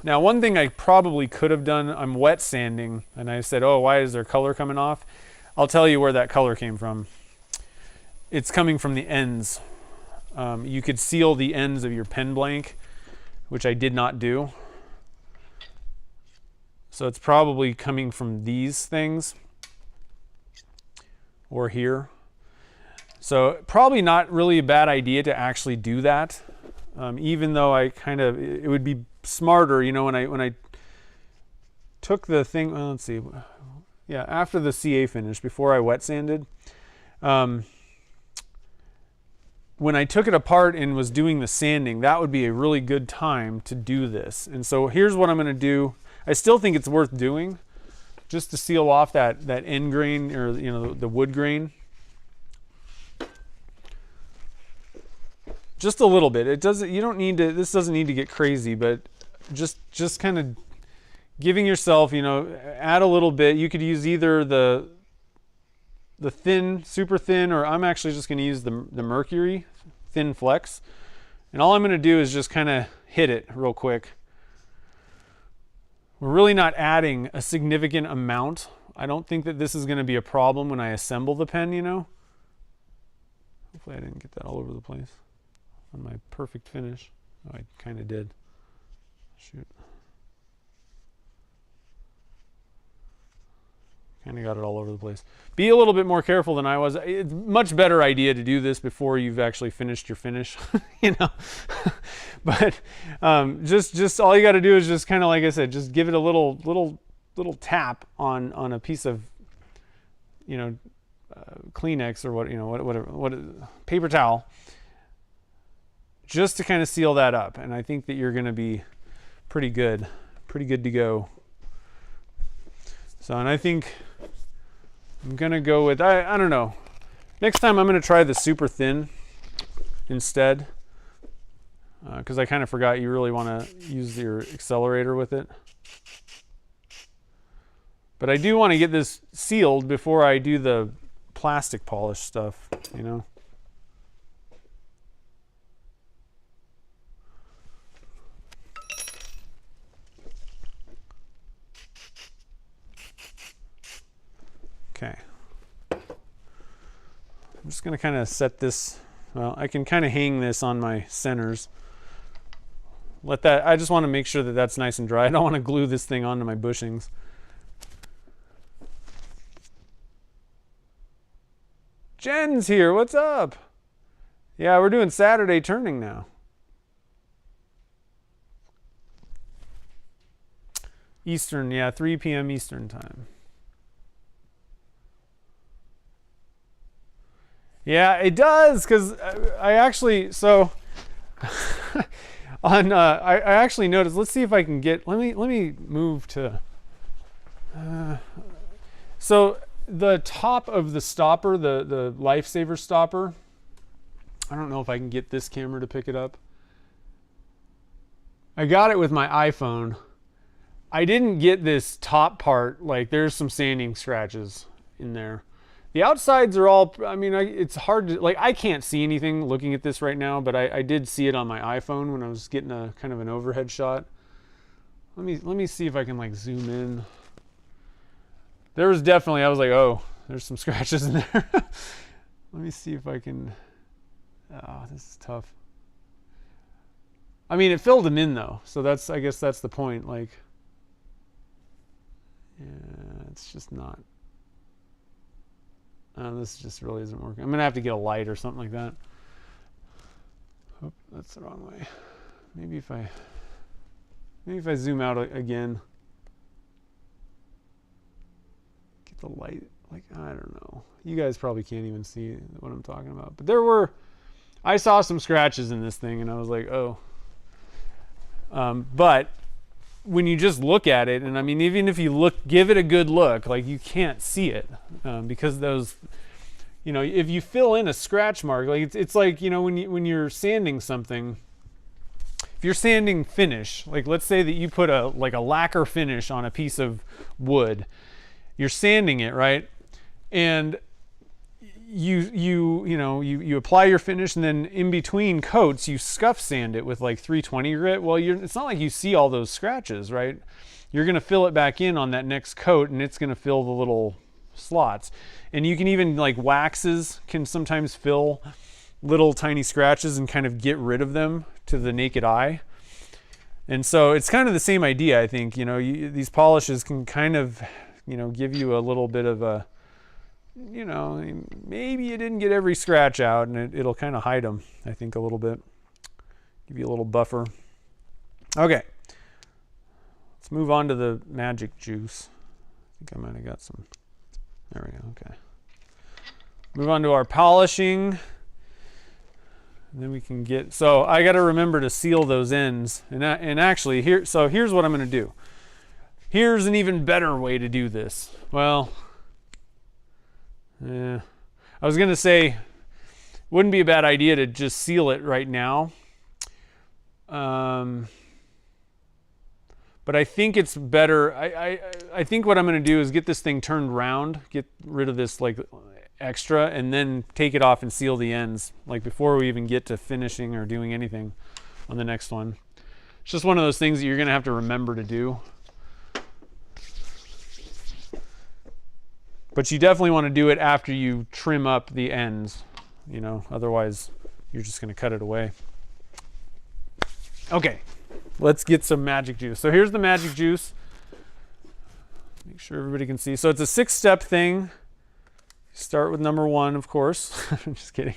S1: Now, one thing I probably could have done, I'm wet sanding, and I said, oh, why is there color coming off? I'll tell you where that color came from. It's coming from the ends. You could seal the ends of your pen blank, which I did not do. So it's probably coming from these things or here. So probably not really a bad idea to actually do that. Even though it would be smarter, you know, when I took the thing, well, let's see, yeah, after the CA finish, before I wet sanded, when I took it apart and was doing the sanding, that would be a really good time to do this. And so here's what I'm going to do. I still think it's worth doing, just to seal off that end grain, or, you know, the wood grain. Just a little bit. It doesn't, you don't need to, this doesn't need to get crazy, but just kind of giving yourself, you know, add a little bit. You could use either the thin, super thin, or I'm actually just going to use the Mercury Thin Flex. And all I'm going to do is just kind of hit it real quick. We're really not adding a significant amount. I don't think that this is going to be a problem when I assemble the pen, you know. Hopefully I didn't get that all over the place on my perfect finish. Oh, I kind of did. Shoot. Kind of got it all over the place. Be a little bit more careful than I was. It's a much better idea to do this before you've actually finished your finish, you know. But just all you got to do is just kind of, like I said, just give it a little tap on a piece of, you know, Kleenex or what, you know, what paper towel, just to kind of seal that up. And I think that you're going to be pretty good to go. So, and I think I'm going to go with, I don't know. Next time I'm going to try the super thin instead, because I kind of forgot you really want to use your accelerator with it. But I do want to get this sealed before I do the plastic polish stuff, you know. Okay. I'm just going to kind of set this, well, I can kind of hang this on my centers. Let that, I just want to make sure that that's nice and dry. I don't want to glue this thing onto my bushings. Jen's here, what's up? Yeah, we're doing Saturday turning now. Eastern, yeah, 3 p.m. Eastern time. Yeah, it does, because I actually, so on I actually noticed, let's see if I can get, let me move to so the top of the stopper, the Lifesaver stopper, I don't know if I can get this camera to pick it up. I got it with my iPhone. I didn't get this top part, like there's some sanding scratches in there. The outsides are all, I mean, it's hard to, like, I can't see anything looking at this right now, but I did see it on my iPhone when I was getting a kind of an overhead shot. Let me see if I can, like, zoom in. There was definitely, I was like, oh, there's some scratches in there. Let me see if I can, oh, this is tough. I mean, it filled them in though, so that's, I guess that's the point, like, yeah, it's just not. This just really isn't working. I'm gonna have to get a light or something like that. Oh, that's the wrong way. Maybe if I zoom out again, get the light. Like, I don't know. You guys probably can't even see what I'm talking about. But I saw some scratches in this thing, and I was like, oh. But when you just look at it, and I mean, even if you give it a good look, like you can't see it because those, you know, if you fill in a scratch mark, like it's like, you know, when you're sanding something, if you're sanding finish, like let's say that you put a lacquer finish on a piece of wood, you're sanding it, right? And you apply your finish, and then in between coats you scuff sand it with like 320 grit. Well, it's not like you see all those scratches, right? You're going to fill it back in on that next coat, and it's going to fill the little slots. And you can even, like, waxes can sometimes fill little tiny scratches and kind of get rid of them to the naked eye. And so it's kind of the same idea, I think. You know, these polishes can kind of, you know, give you a little bit of a, you know, maybe you didn't get every scratch out, and it'll kind of hide them, I think, a little bit. Give you a little buffer. Okay. Let's move on to the magic juice. I think I might have got some. There we go. Okay. Move on to our polishing. And then we can get, so I got to remember to seal those ends. And actually, here's what I'm going to do. Here's an even better way to do this. Well, I was going to say, wouldn't be a bad idea to just seal it right now. But I think it's better. I think what I'm going to do is get this thing turned round, get rid of this like extra, and then take it off and seal the ends, like before we even get to finishing or doing anything on the next one. It's just one of those things that you're going to have to remember to do. But you definitely want to do it after you trim up the ends, you know, otherwise you're just going to cut it away. Okay, let's get some magic juice. So here's the magic juice. Make sure everybody can see. So it's a 6-step thing. Start with number 1, of course. I'm just kidding.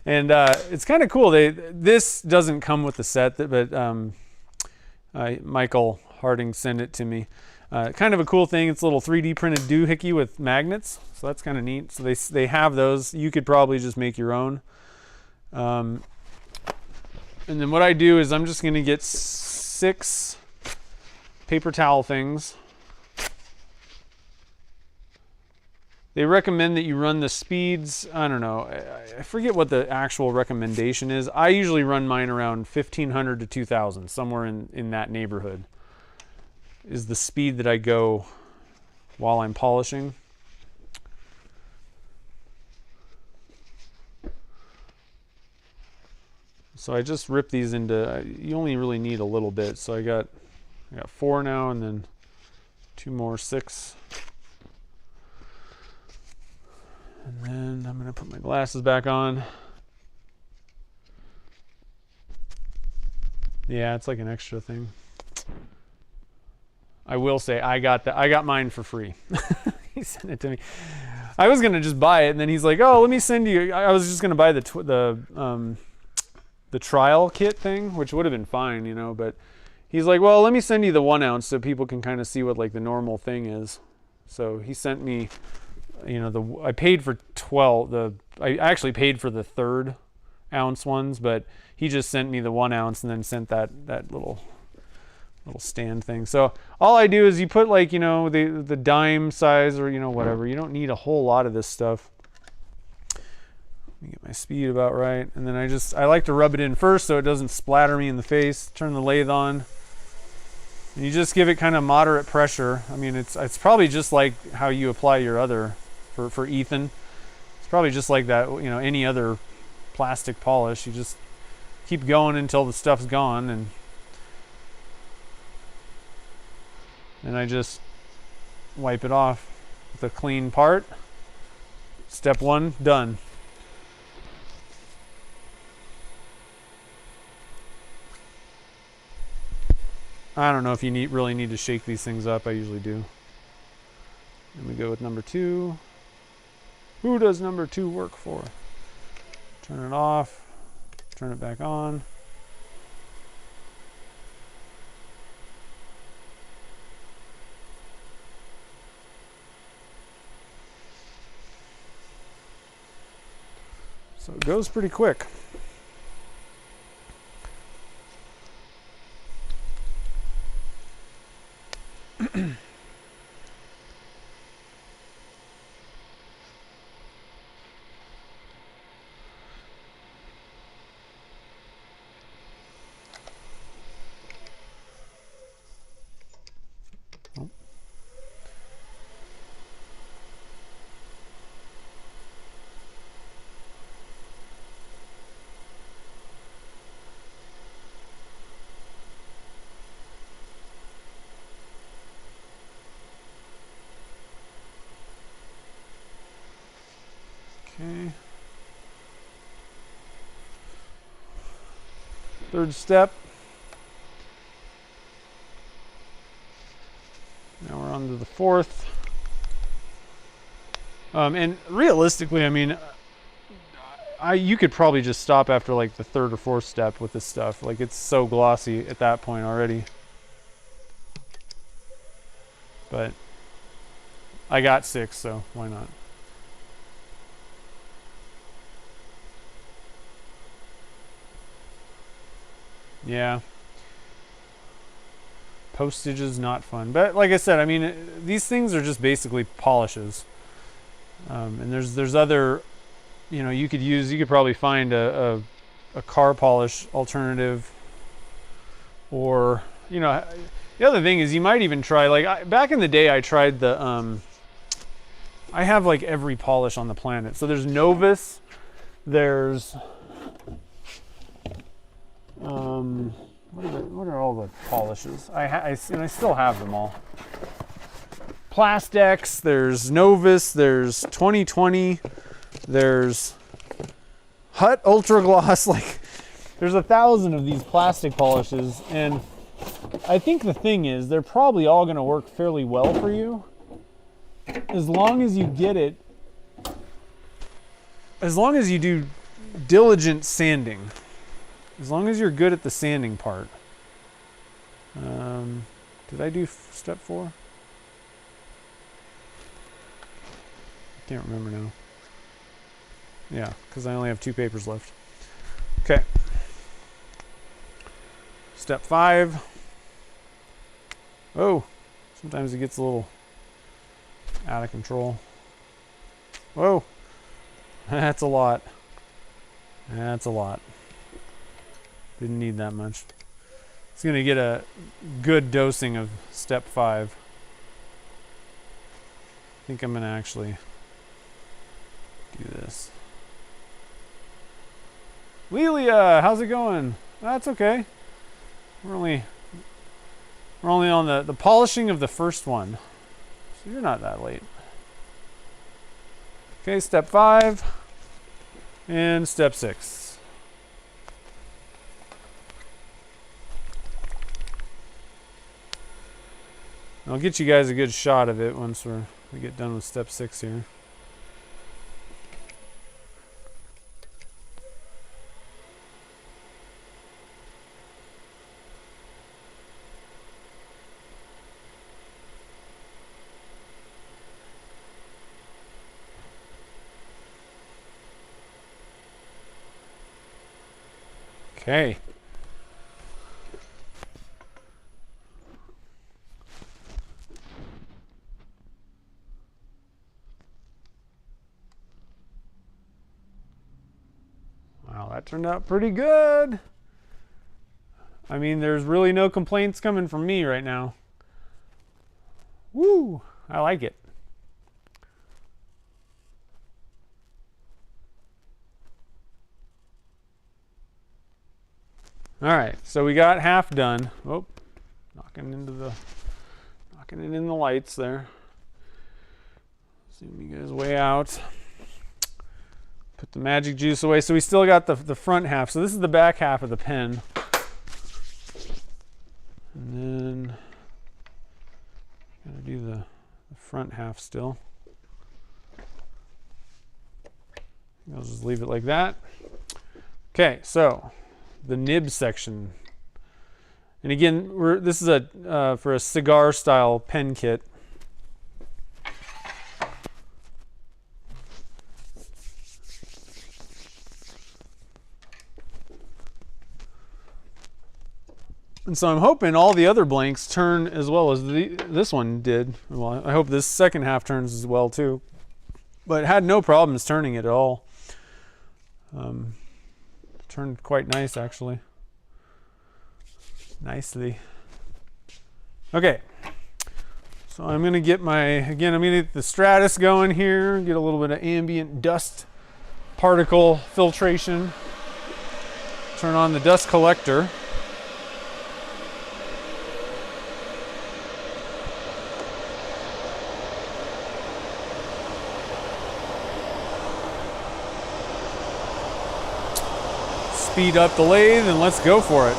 S1: And it's kind of cool. This doesn't come with the set, but Michael Harding sent it to me. Kind of a cool thing. It's a little 3D printed doohickey with magnets, so that's kind of neat. So they have those. You could probably just make your own. And then what I do is I'm just going to get 6 paper towel things. They recommend that you run the speeds, I don't know, I forget what the actual recommendation is. I usually run mine around 1,500 to 2,000, somewhere in that neighborhood is the speed that I go while I'm polishing. So I just rip these into, you only really need a little bit. So I got 4 now, and then 2 more, 6. And then I'm going to put my glasses back on. Yeah, it's like an extra thing. I will say I got mine for free. He sent it to me. I was going to just buy it, and then he's like, "Oh, let me send you." I was just going to buy the trial kit thing, which would have been fine, you know, but he's like, "Well, let me send you the 1 ounce so people can kind of see what like the normal thing is." So he sent me, you know, I paid for 12. I actually paid for the 3rd ounce ones, but he just sent me the 1 ounce and then sent that little stand thing. So all I do is you put, like, you know, the dime size, or, you know, whatever. You don't need a whole lot of this stuff. Let me get my speed about right, and then I like to rub it in first so it doesn't splatter me in the face. Turn the lathe on, and you just give it kind of moderate pressure. I mean, it's probably just like how you apply your other for Ethan. It's probably just like that, you know, any other plastic polish. You just keep going until the stuff's gone, and I just wipe it off with a clean part. Step 1 done. I don't know if you really need to shake these things up. I usually do. Then we go with number 2. Who does number 2 work for? Turn it off. Turn it back on. So it goes pretty quick. Okay. Third step. Now we're on to the fourth. And realistically, I mean, you could probably just stop after like the third or fourth step with this stuff. Like, it's so glossy at that point already. But I got 6, so why not? Yeah. Postage is not fun. But like I said, I mean, these things are just basically polishes. And there's other, you know, you could probably find a car polish alternative. Or, you know, the other thing is you might even try, like, back in the day I tried the, I have like every polish on the planet. So there's Novus, there's, what are all the polishes? And I still have them all. Plastex, there's Novus, there's 2020, there's Hut Ultra Gloss. Like, there's 1,000 of these plastic polishes, and I think the thing is they're probably all going to work fairly well for you as long as you get it, as long as you do diligent sanding, as long as you're good at the sanding part. Did I do step 4? I can't remember now. Yeah, because I only have 2 papers left. Okay. Step 5. Oh, sometimes it gets a little out of control. Whoa, that's a lot. That's a lot. Didn't need that much. It's going to get a good dosing of step 5. I think I'm going to actually do this. Lelia, how's it going? That's okay. We're only on the polishing of the first one. So you're not that late. Okay, step 5 and step 6. I'll get you guys a good shot of it once we get done with step 6 here. Okay. Wow, that turned out pretty good. I mean, there's really no complaints coming from me right now. Woo! I like it. All right, so we got half done. Oh, knocking it in the lights there. Zoom you guys way out. Put the magic juice away. So we still got the front half. So this is the back half of the pen. And then gotta do the front half still. I'll just leave it like that. Okay, so the nib section. And again, this is a for a cigar style pen kit. And so I'm hoping all the other blanks turn as well as this one did. Well, I hope this second half turns as well too. But had no problems turning it at all. Turned quite nice actually. Nicely. Okay. So I'm going to get I'm going to get the Stratus going here, get a little bit of ambient dust particle filtration. Turn on the dust collector. Speed up the lathe and let's go for it.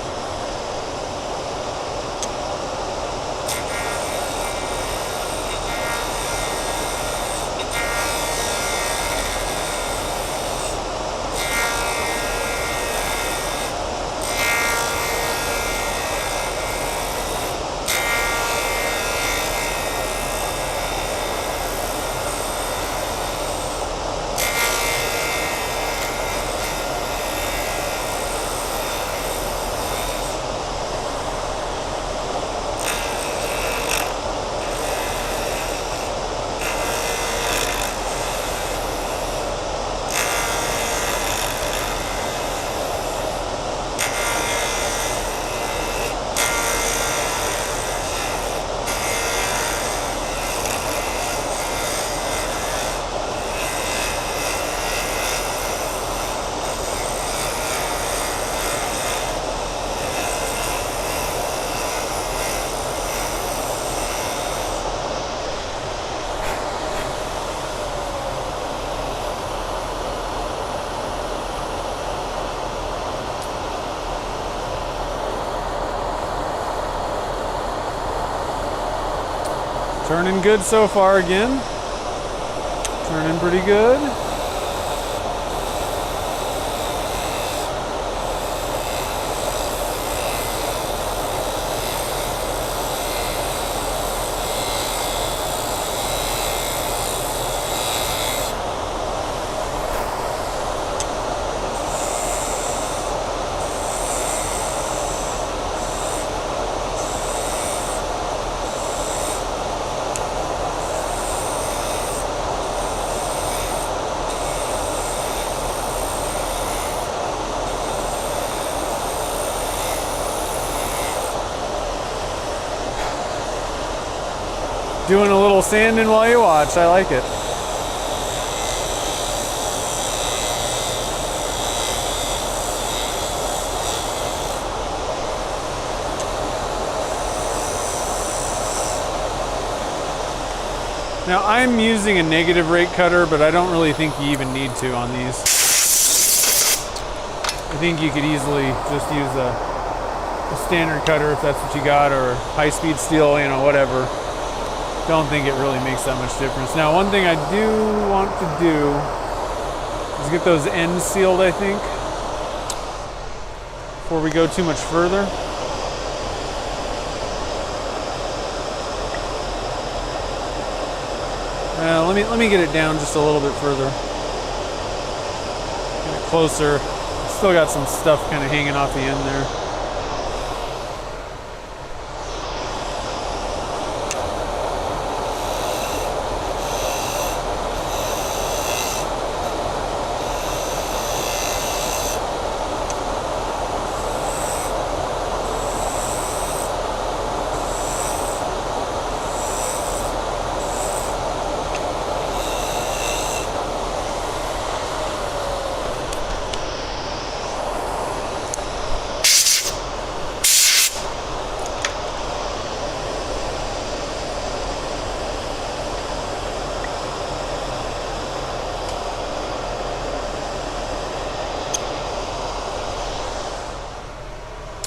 S1: Turning good so far again. Turning pretty good. Doing a little sanding while you watch. I like it. Now I'm using a negative rate cutter, but I don't really think you even need to on these. I think you could easily just use a standard cutter if that's what you got, or high-speed steel, you know, whatever. Don't think it really makes that much difference. Now, one thing I do want to do is get those ends sealed, I think, before we go too much further. Let me get it down just a little bit further. Get it closer. Still got some stuff kind of hanging off the end there.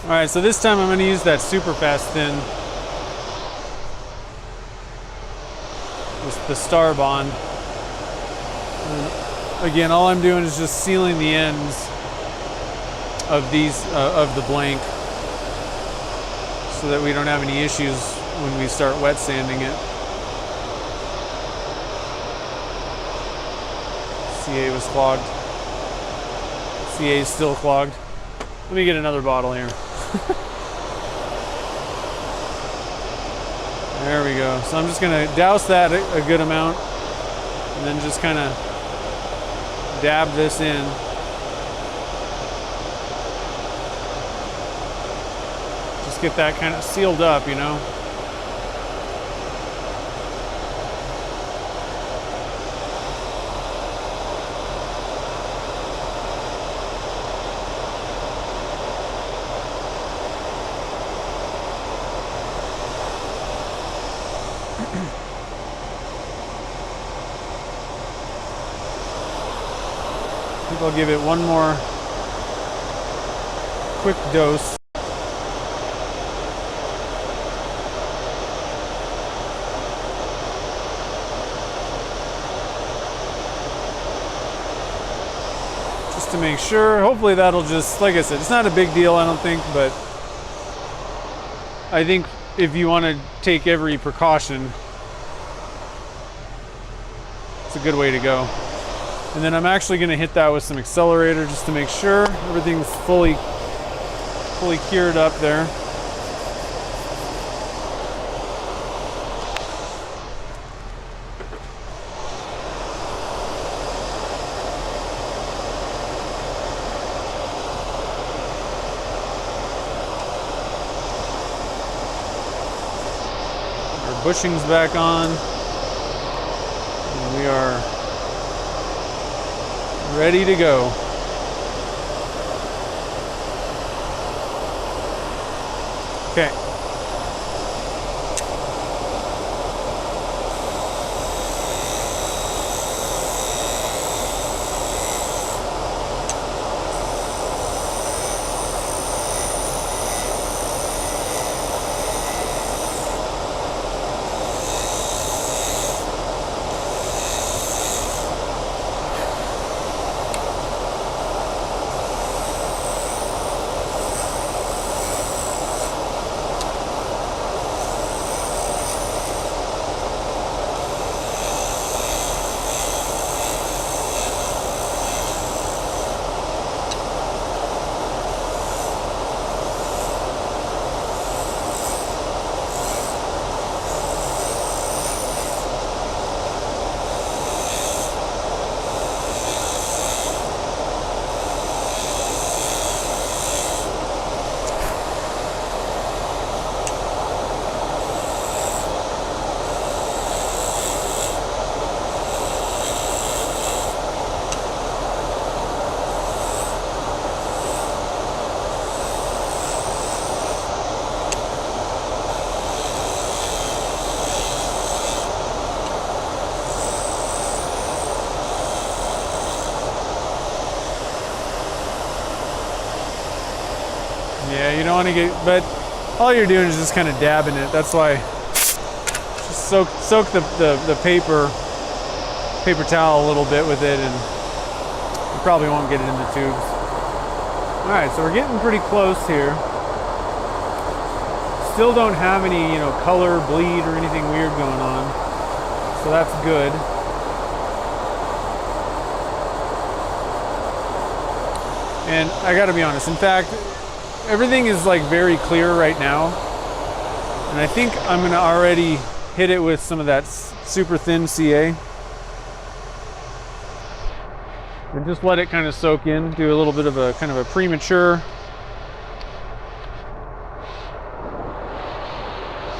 S1: All right, so this time I'm going to use that super fast thin, the Star Bond. And again, all I'm doing is just sealing the ends of these of the blank, so that we don't have any issues when we start wet sanding it. CA was clogged. CA is still clogged. Let me get another bottle here. There we go. So I'm just gonna douse that a good amount and then just kind of dab this in. Just get that kind of sealed up, you know. I think I'll give it one more quick dose. Just to make sure. Hopefully that'll just, like I said, it's not a big deal, I don't think, but I think if you want to take every precaution, it's a good way to go. And then I'm actually going to hit that with some accelerator just to make sure everything's fully cured up there. Our bushing's back on. And we are ready to go. Okay. Yeah, you don't want to get, but all you're doing is just kind of dabbing it. That's why just soak the paper towel a little bit with it, and you probably won't get it in the tubes. All right, so we're getting pretty close here. Still don't have any, you know, color, bleed, or anything weird going on, so that's good. And I got to be honest. In fact, everything is like very clear right now, and I think I'm gonna already hit it with some of that super thin CA and just let it kind of soak in. Do a little bit of a kind of a premature.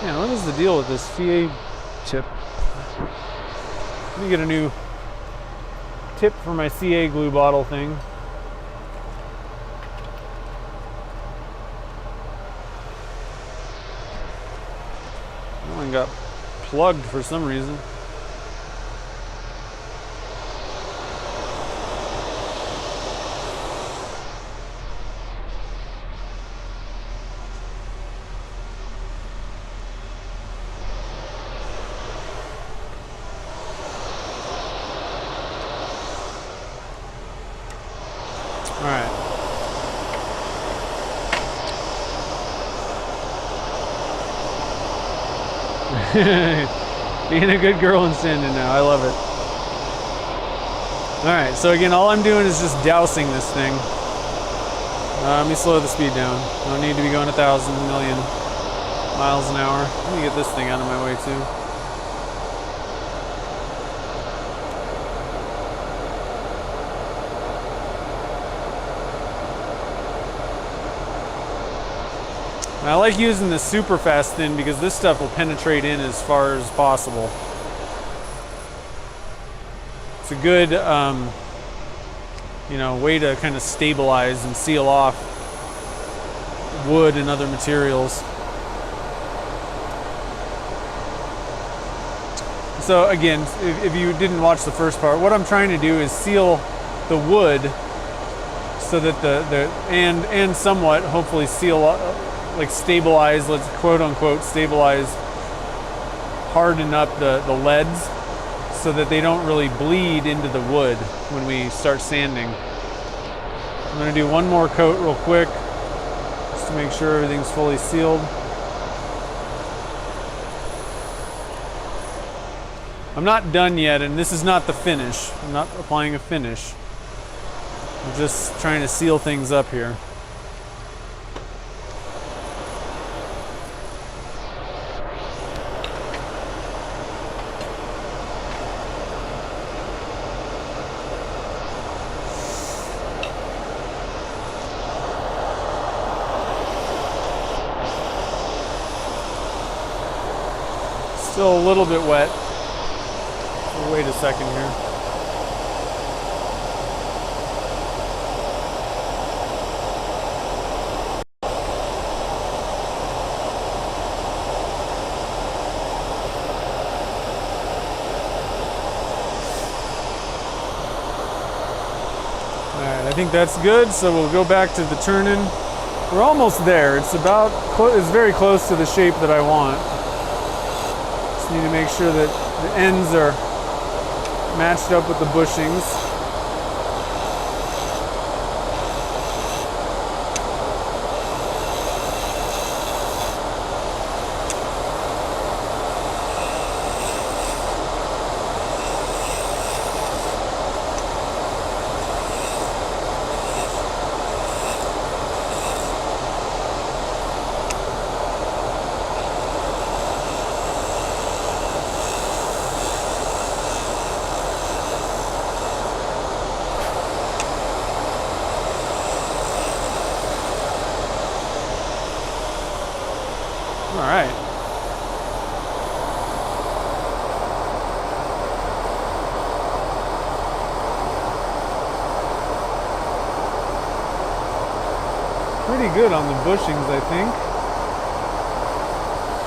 S1: Yeah, what is the deal with this CA tip? Let me get a new tip for my CA glue bottle thing. Got plugged for some reason. All right. Being a good girl and sanding now. I love it. All right, so again, all I'm doing is just dousing this thing. Let me slow the speed down. Don't need to be going 1,000 million. miles an hour. Let me get this thing out of my way too. And I like using the super fast thin because this stuff will penetrate in as far as possible. It's a good, you know, way to kind of stabilize and seal off wood and other materials. So again, if you didn't watch the first part, what I'm trying to do is seal the wood so that and somewhat hopefully seal, like stabilize, let's quote unquote stabilize, harden up the leads so that they don't really bleed into the wood when we start sanding. I'm going to do one more coat real quick just to make sure everything's fully sealed. I'm not done yet, and this is not the finish. I'm not applying a finish. I'm just trying to seal things up here. Still a little bit wet. So wait a second here. Alright, I think that's good, so we'll go back to the turn-in. We're almost there. It's it's very close to the shape that I want. Just need to make sure that the ends are matched up with the bushings. All right. Pretty good on the bushings, I think.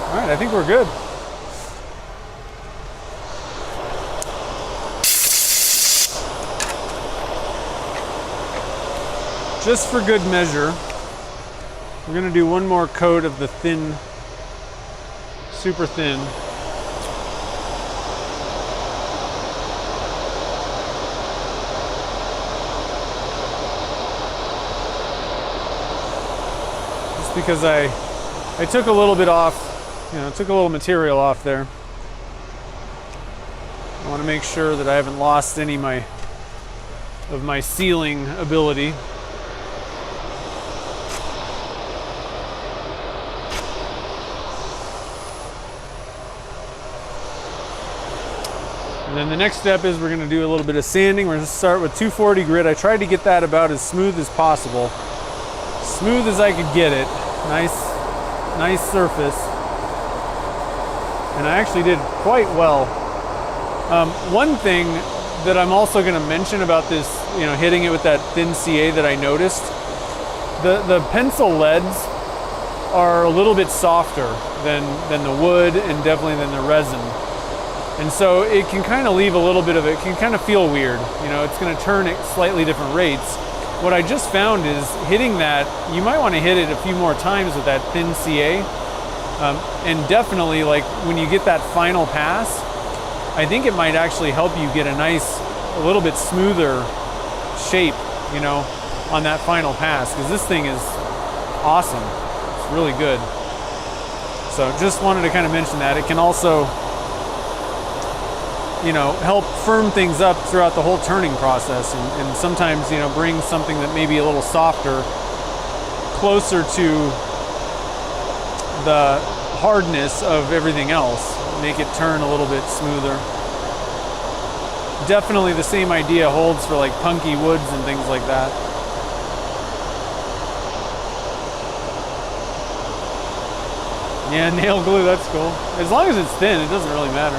S1: All right, I think we're good. Just for good measure, we're gonna do one more coat of the thin, super thin. Just because I took a little bit off, you know, took a little material off there. I want to make sure that I haven't lost any of my sealing ability. And then the next step is we're going to do a little bit of sanding. We're going to start with 240 grit. I tried to get that about as smooth as possible. Smooth as I could get it. Nice surface. And I actually did quite well. One thing that I'm also going to mention about this, you know, hitting it with that thin CA that I noticed, the pencil leads are a little bit softer than the wood and definitely than the resin. And so it can kind of leave a little bit of it, can kind of feel weird. You know, it's going to turn at slightly different rates. What I just found is hitting that, you might want to hit it a few more times with that thin CA. And definitely, like when you get that final pass, I think it might actually help you get a little bit smoother shape, you know, on that final pass, because this thing is awesome. It's really good. So just wanted to kind of mention that. It can also, you know, help firm things up throughout the whole turning process, and sometimes, you know, bring something that may be a little softer closer to the hardness of everything else, make it turn a little bit smoother. Definitely the same idea holds for like punky woods and things like that. Yeah, nail glue, that's cool. As long as it's thin, it doesn't really matter.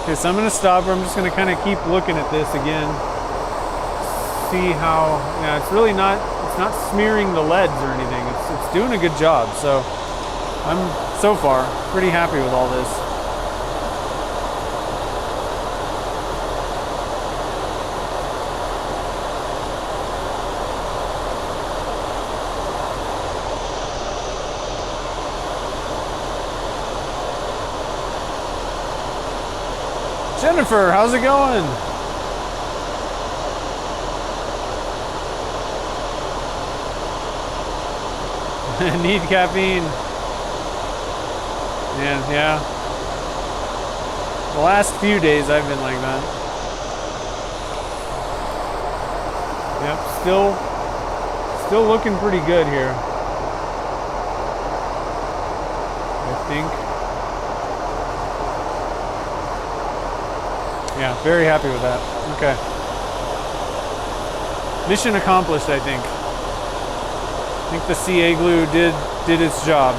S1: Okay, so I'm gonna stop. I'm just gonna kind of keep looking at this again. See how, yeah, it's really not, it's not smearing the leads or anything. It's doing a good job. So I'm, so far, pretty happy with all this. Jennifer, how's it going? Need caffeine. Yeah. The last few days I've been like that. Yep, still looking pretty good here, I think. Yeah, very happy with that. Okay. Mission accomplished, I think. I think the CA glue did its job.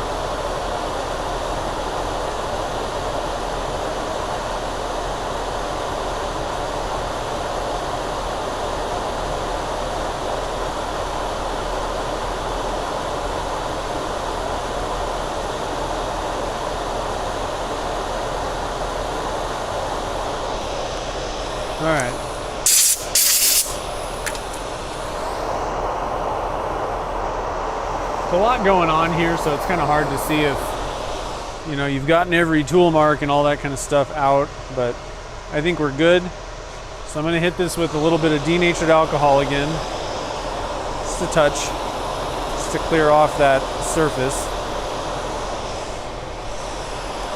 S1: All right. There's a lot going on here, so it's kind of hard to see if, you know, you've gotten every tool mark and all that kind of stuff out, but I think we're good. So I'm going to hit this with a little bit of denatured alcohol again, just a touch, just to clear off that surface.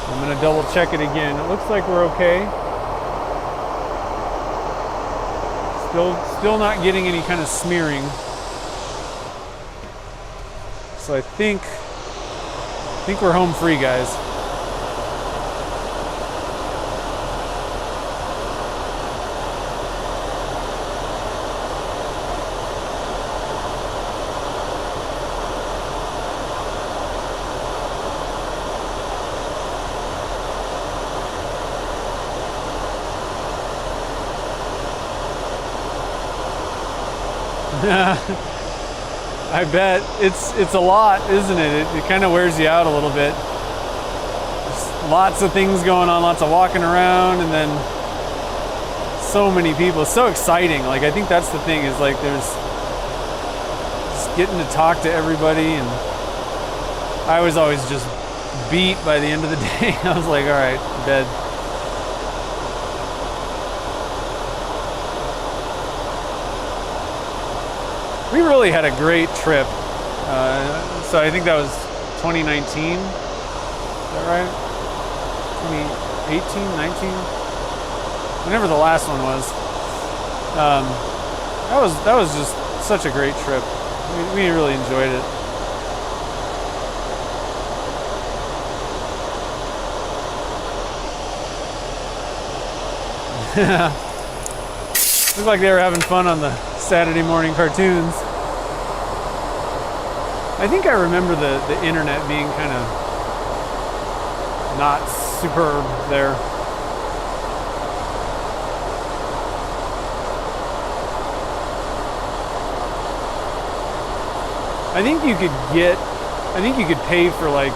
S1: I'm going to double check it again. It looks like we're okay. Still not getting any kind of smearing. So I think we're home free, guys. I bet it's a lot, isn't it? It kind of wears you out a little bit. There's lots of things going on, lots of walking around, and then so many people. It's so exciting. Like, I think that's the thing, is like there's just getting to talk to everybody, and I was always just beat by the end of the day. I was like, all right, bed. We really had a great trip. So I think that was 2019. Is that right? 2018, 19? Whenever the last one was. That was just such a great trip. We really enjoyed it. Looked like they were having fun on the Saturday morning cartoons. I think I remember the internet being kind of not superb there. I think you could pay for like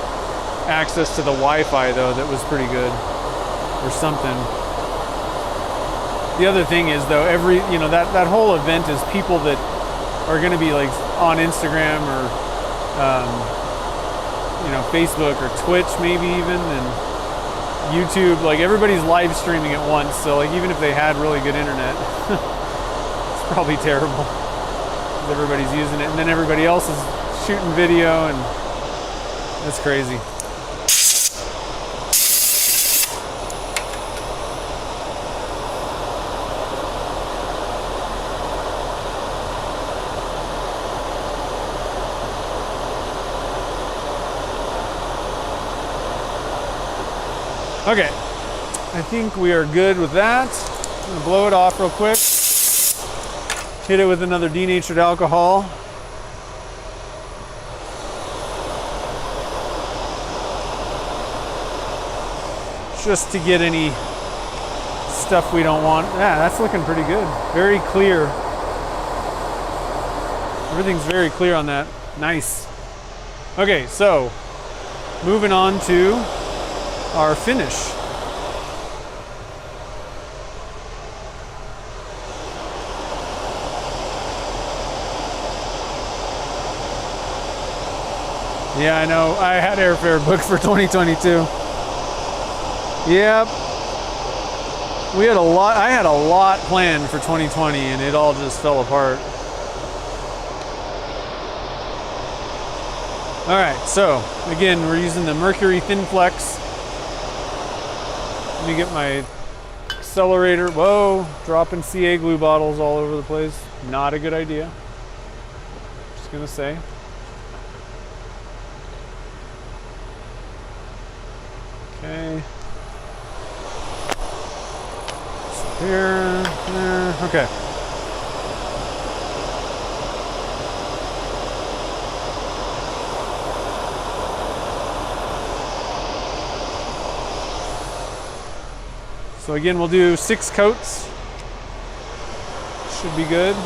S1: access to the Wi-Fi though, that was pretty good, or something. The other thing is though, that whole event is people that are going to be like on Instagram or Facebook or Twitch maybe even, and YouTube. Like, everybody's live streaming at once, so like even if they had really good internet, it's probably terrible because everybody's using it, and then everybody else is shooting video, and that's crazy. Okay, I think we are good with that. I'm gonna blow it off real quick. Hit it with another denatured alcohol. Just to get any stuff we don't want. Yeah, that's looking pretty good. Very clear. Everything's very clear on that. Nice. Okay, so moving on to our finish. Yeah, I know. I had airfare booked for 2022. Yep. We had a lot. I had a lot planned for 2020, and it all just fell apart. All right. So again, we're using the Mercury Thin Flex. Let me get my accelerator. Whoa! Dropping CA glue bottles all over the place. Not a good idea. Just gonna say. Okay. Here, there, okay. So again, we'll do 6 coats. Should be good.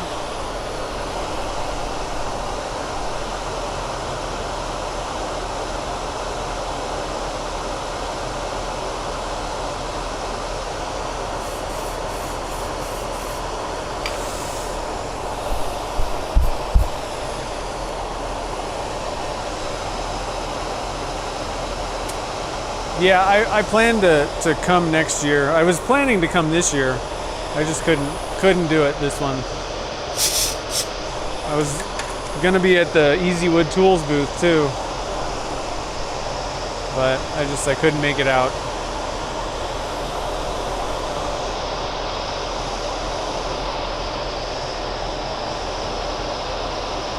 S1: Yeah, I plan to come next year. I was planning to come this year. I just couldn't do it this one. I was gonna be at the Easy Wood Tools booth too, but I couldn't make it out.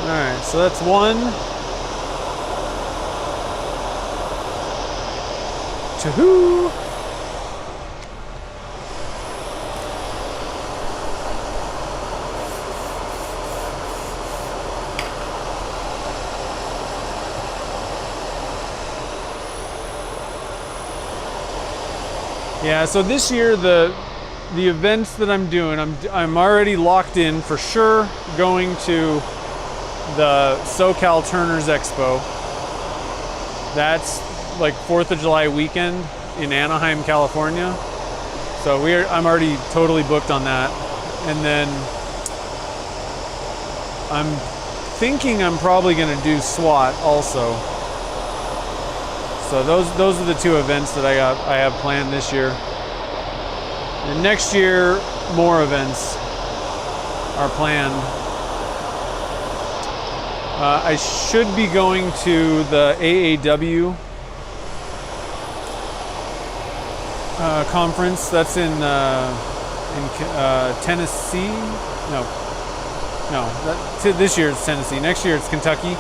S1: All right, so that's one. Two. Yeah, so this year the events that I'm doing, I'm already locked in for sure going to the SoCal Turners Expo. That's like 4th of July weekend in Anaheim, California. So I'm already totally booked on that. And then I'm thinking I'm probably gonna do SWAT also. So those are the 2 events that I have planned this year. And next year, more events are planned. I should be going to the AAW conference. That's in Tennessee. No. This year it's Tennessee. Next year it's Kentucky.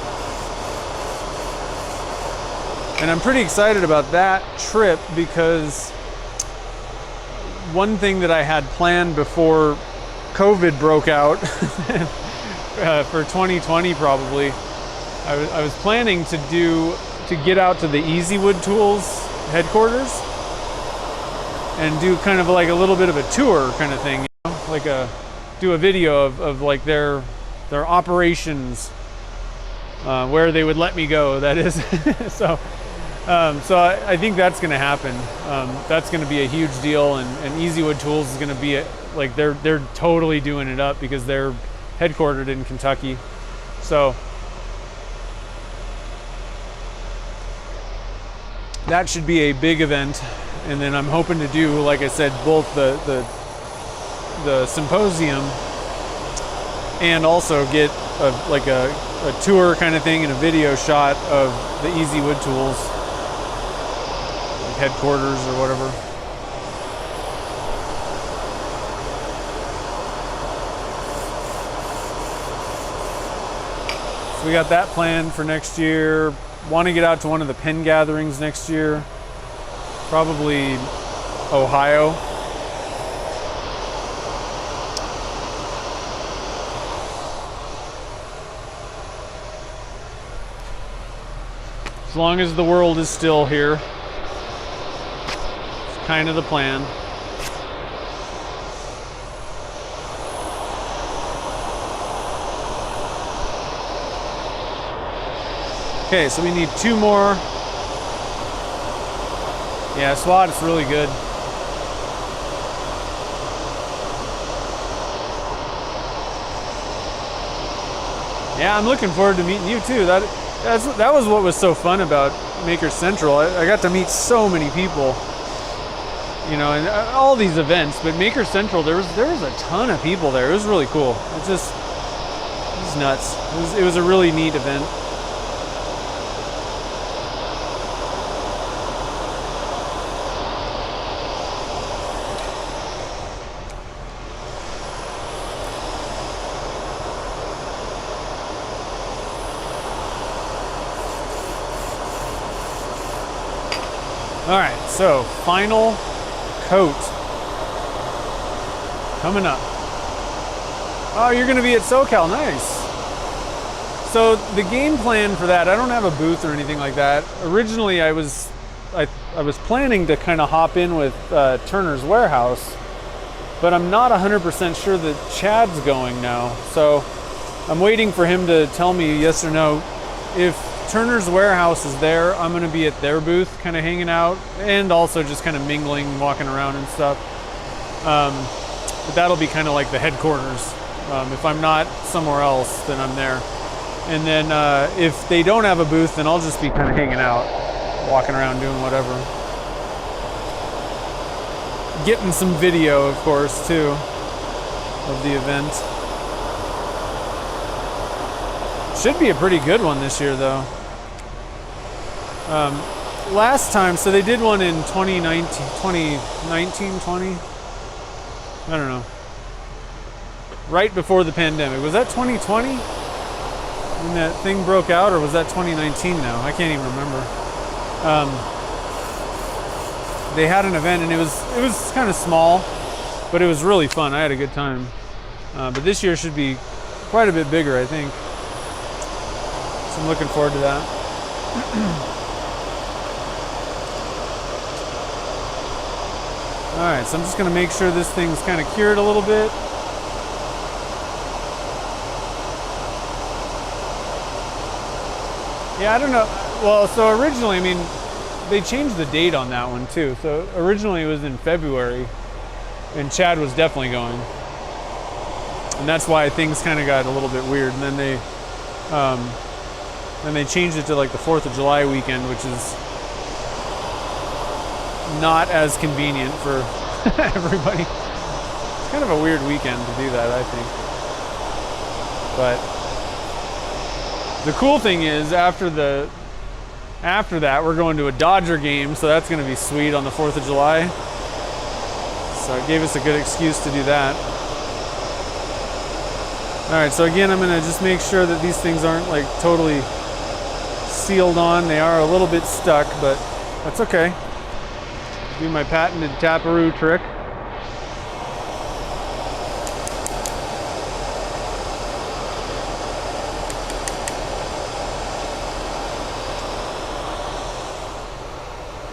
S1: And I'm pretty excited about that trip because one thing that I had planned before COVID broke out for 2020 probably, I was planning to get out to the Easy Wood Tools headquarters and do kind of like a little bit of a tour kind of thing, you know? Like do a video of like their operations, where they would let me go, that is. So I think that's going to happen. That's going to be a huge deal, and Easy Wood Tools is going to be like they're totally doing it up because they're headquartered in Kentucky. So that should be a big event. And then I'm hoping to do, like I said, both the symposium and also get a tour kind of thing and a video shot of the Easy Wood Tools headquarters or whatever. So we got that planned for next year. Want to get out to one of the pen gatherings next year. Probably Ohio. As long as the world is still here, it's kind of the plan. Okay, so we need 2 more. Yeah, SWAT is really good. Yeah, I'm looking forward to meeting you too. That was what was so fun about Maker Central. I got to meet so many people, you know, and all these events. But Maker Central, there was a ton of people there. It was really cool. It was nuts. It was a really neat event. All right, so final coat coming up. Oh, you're gonna be at SoCal, nice. So the game plan for that, I don't have a booth or anything like that. Originally, I was planning to kind of hop in with Turner's Warehouse, but I'm not 100% sure that Chad's going now. So I'm waiting for him to tell me yes or no. If Turner's Warehouse is there, I'm going to be at their booth kind of hanging out and also just kind of mingling, walking around and stuff. But that'll be kind of like the headquarters. If I'm not somewhere else, then I'm there. And then if they don't have a booth, then I'll just be kind of hanging out, walking around doing whatever. Getting some video, of course, too, of the event. Should be a pretty good one this year, though. Last time, so they did one in 2019, 20? I don't know. Right before the pandemic. Was that 2020? When that thing broke out, or was that 2019 now? I can't even remember. They had an event and it was kind of small, but it was really fun. I had a good time. But this year should be quite a bit bigger, I think. So I'm looking forward to that. All right, so I'm just gonna make sure this thing's kind of cured a little bit. Yeah, I don't know. Well, so originally, I mean, they changed the date on that one too. So originally it was in February, and Chad was definitely going. And that's why things kind of got a little bit weird. And then they changed it to like the 4th of July weekend, which is not as convenient for everybody. It's kind of a weird weekend to do that, I think. But the cool thing is after that we're going to a Dodger game, so that's going to be sweet on the 4th of July. So it gave us a good excuse to do that. All right, so again, I'm going to just make sure that these things aren't like totally sealed on. They are a little bit stuck, but that's okay. Do my patented taparoo trick.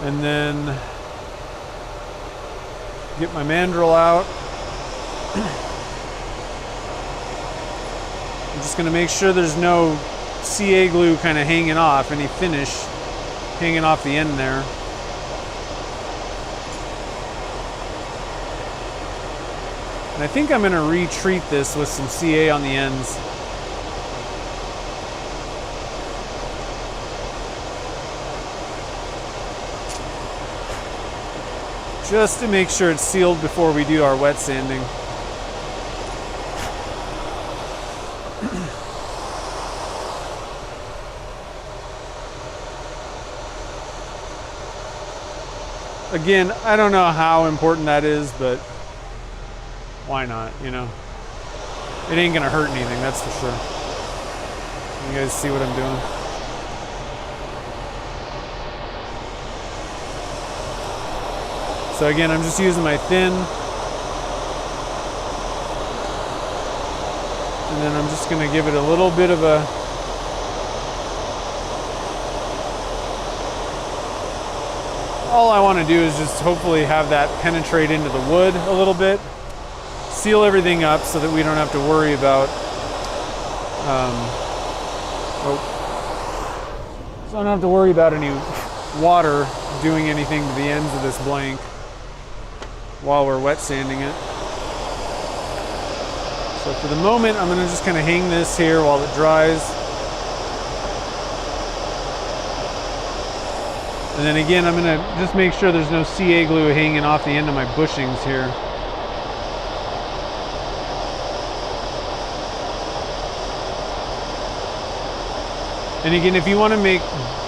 S1: And then get my mandrel out. I'm just going to make sure there's no CA glue kind of hanging off, any finish hanging off the end there. And I think I'm going to retreat this with some CA on the ends. Just to make sure it's sealed before we do our wet sanding. Again, I don't know how important that is, but why not, you know? It ain't gonna hurt anything, that's for sure. You guys see what I'm doing? So again, I'm just using my thin. And then I'm just gonna give it a little bit of a all I want to do is just hopefully have that penetrate into the wood a little bit, seal everything up so that we don't have to worry about so I don't have to worry about any water doing anything to the ends of this blank while we're wet sanding it. So for the moment, I'm going to just kind of hang this here while it dries. And then again, I'm going to just make sure there's no CA glue hanging off the end of my bushings here. And again, if you want to make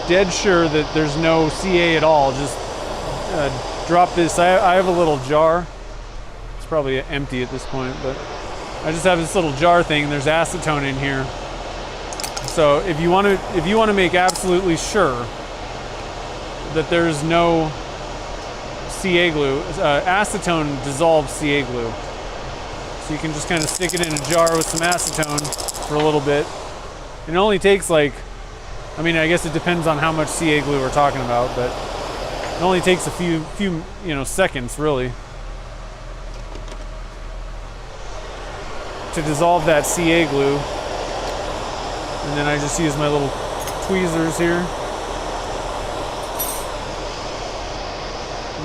S1: dead sure that there's no CA at all, just drop this. I have a little jar. It's probably empty at this point, but I just have this little jar thing. There's acetone in here. So if you want to make absolutely sure that there's no CA glue, acetone dissolves CA glue. So you can just kind of stick it in a jar with some acetone for a little bit. It only takes like, I mean, I guess it depends on how much CA glue we're talking about, but it only takes a few seconds really to dissolve that CA glue. And then I just use my little tweezers here.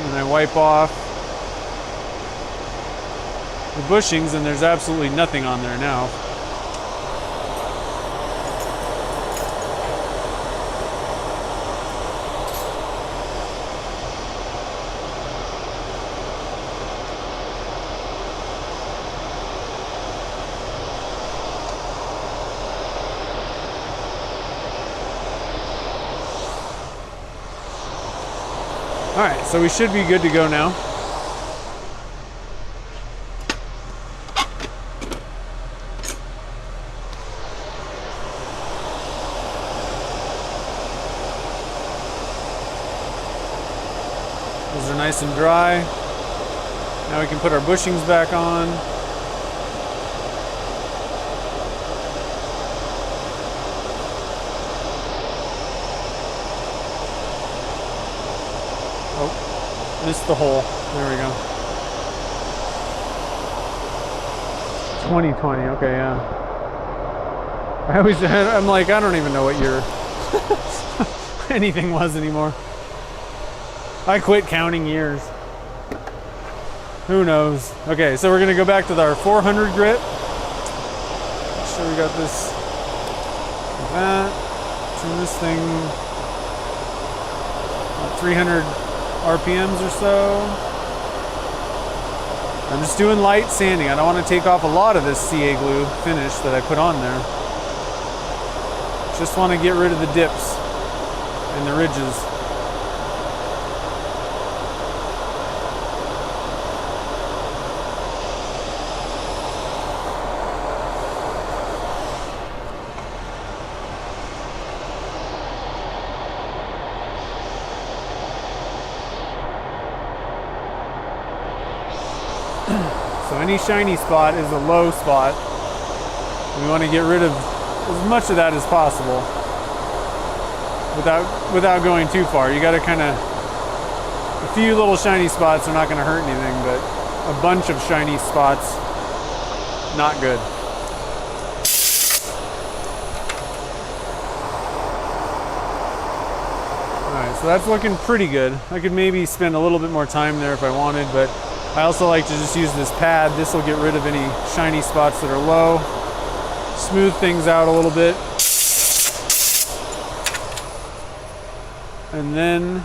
S1: And I wipe off the bushings, and there's absolutely nothing on there now. All right, so we should be good to go now. Those are nice and dry. Now we can put our bushings back on. Missed the hole. There we go. 2020. Okay, yeah. I'm like, I don't even know what year anything was anymore. I quit counting years. Who knows? Okay, so we're gonna go back to our 400 grit. Make sure we got this like that. Turn this thing about 300 RPMs or so. I'm just doing light sanding. I don't want to take off a lot of this CA glue finish that I put on there. Just want to get rid of the dips and the ridges. So any shiny spot is a low spot. We want to get rid of as much of that as possible without going too far. You got to kind of, a few little shiny spots are not going to hurt anything, but a bunch of shiny spots, not good. Alright, so that's looking pretty good. I could maybe spend a little bit more time there if I wanted, but I also like to just use this pad. This will get rid of any shiny spots that are low, smooth things out a little bit. And then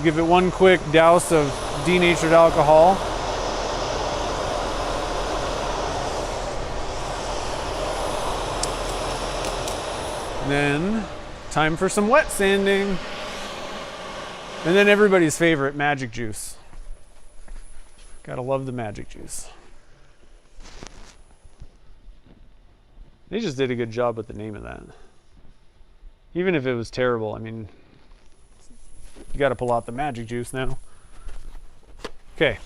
S1: give it one quick douse of denatured alcohol. And then time for some wet sanding. And then everybody's favorite, magic juice. Gotta love the magic juice. They just did a good job with the name of that. Even if it was terrible, I mean, you gotta pull out the magic juice now. Okay.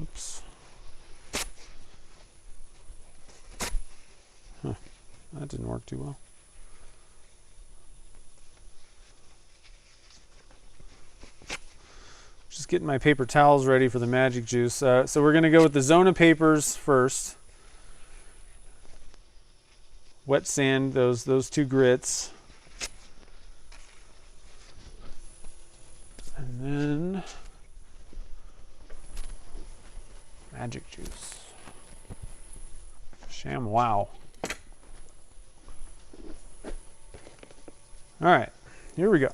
S1: Oops. Huh. That didn't work too well. Just getting my paper towels ready for the magic juice. So we're going to go with the Zona papers first. Wet sand those 2 grits. And then magic juice. Sham wow. All right, here we go.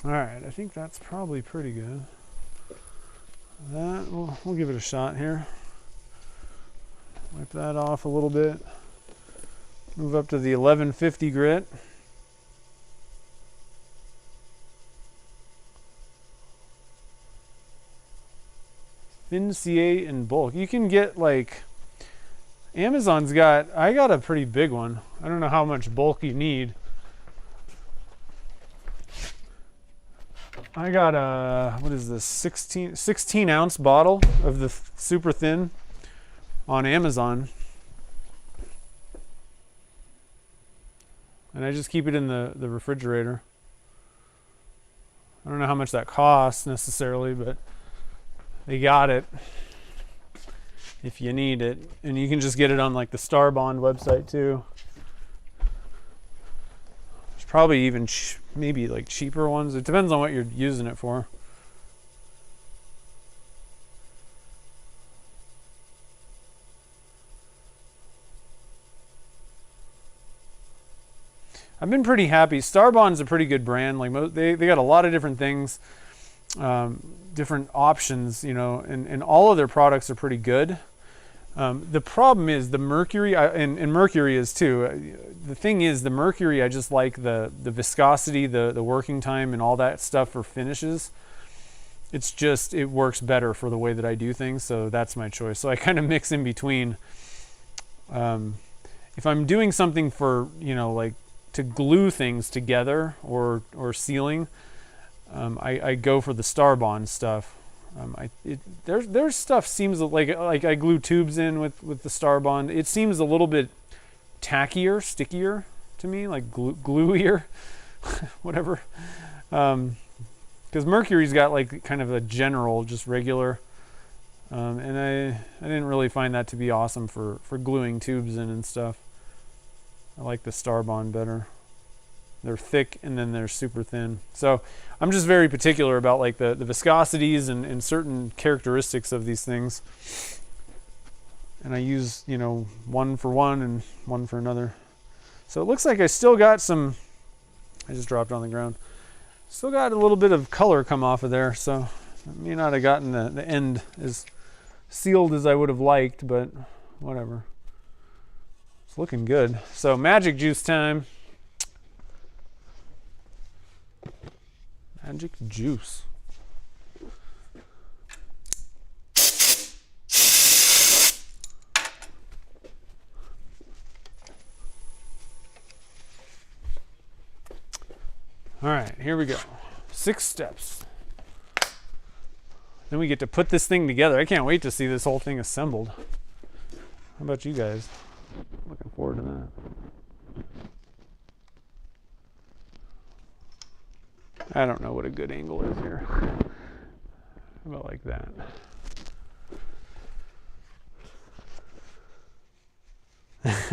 S1: All right, I think that's probably pretty good. That we'll give it a shot here. Wipe that off a little bit. Move up to the 1150 grit. Thin CA in bulk. You can get like Amazon's got. I got a pretty big one. I don't know how much bulk you need. I got a, what is this, 16 ounce bottle of the super thin on Amazon. And I just keep it in the refrigerator. I don't know how much that costs necessarily, but they got it if you need it. And you can just get it on like the Starbond website too. There's probably even maybe like cheaper ones. It depends on what you're using it for. I've been pretty happy. Starbond's a pretty good brand. Like they got a lot of different things, different options, you know, and all of their products are pretty good. The problem is the mercury, and mercury is too. The thing is the mercury, I just like the viscosity, the working time and all that stuff for finishes. It's just, it works better for the way that I do things, so that's my choice. So I kind of mix in between. If I'm doing something for, you know, like to glue things together or sealing, I go for the Starbond stuff. Their stuff seems like I glue tubes in with the Starbond. It seems a little bit tackier, stickier to me, like gluier, whatever. Because mercury's got like kind of a general, just regular, and I didn't really find that to be awesome for gluing tubes in and stuff. I like the Starbond better. They're thick and then they're super thin. So I'm just very particular about like the viscosities and certain characteristics of these things. And I use, you know, one for one and one for another. So it looks like I still got some, I just dropped on the ground. Still got a little bit of color come off of there. So I may not have gotten the end as sealed as I would have liked, but whatever. It's looking good. So magic juice time. Magic juice. All right, here we go. 6 steps. Then we get to put this thing together. I can't wait to see this whole thing assembled. How about you guys? Looking forward to that. I don't know what a good angle is here. How about like that?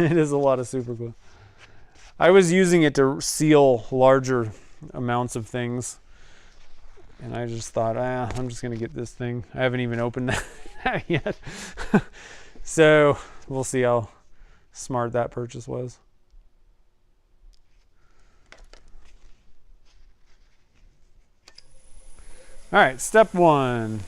S1: It is a lot of super glue. I was using it to seal larger amounts of things. And I just thought, I'm just going to get this thing. I haven't even opened that yet. So we'll see how smart that purchase was. All right, step 1.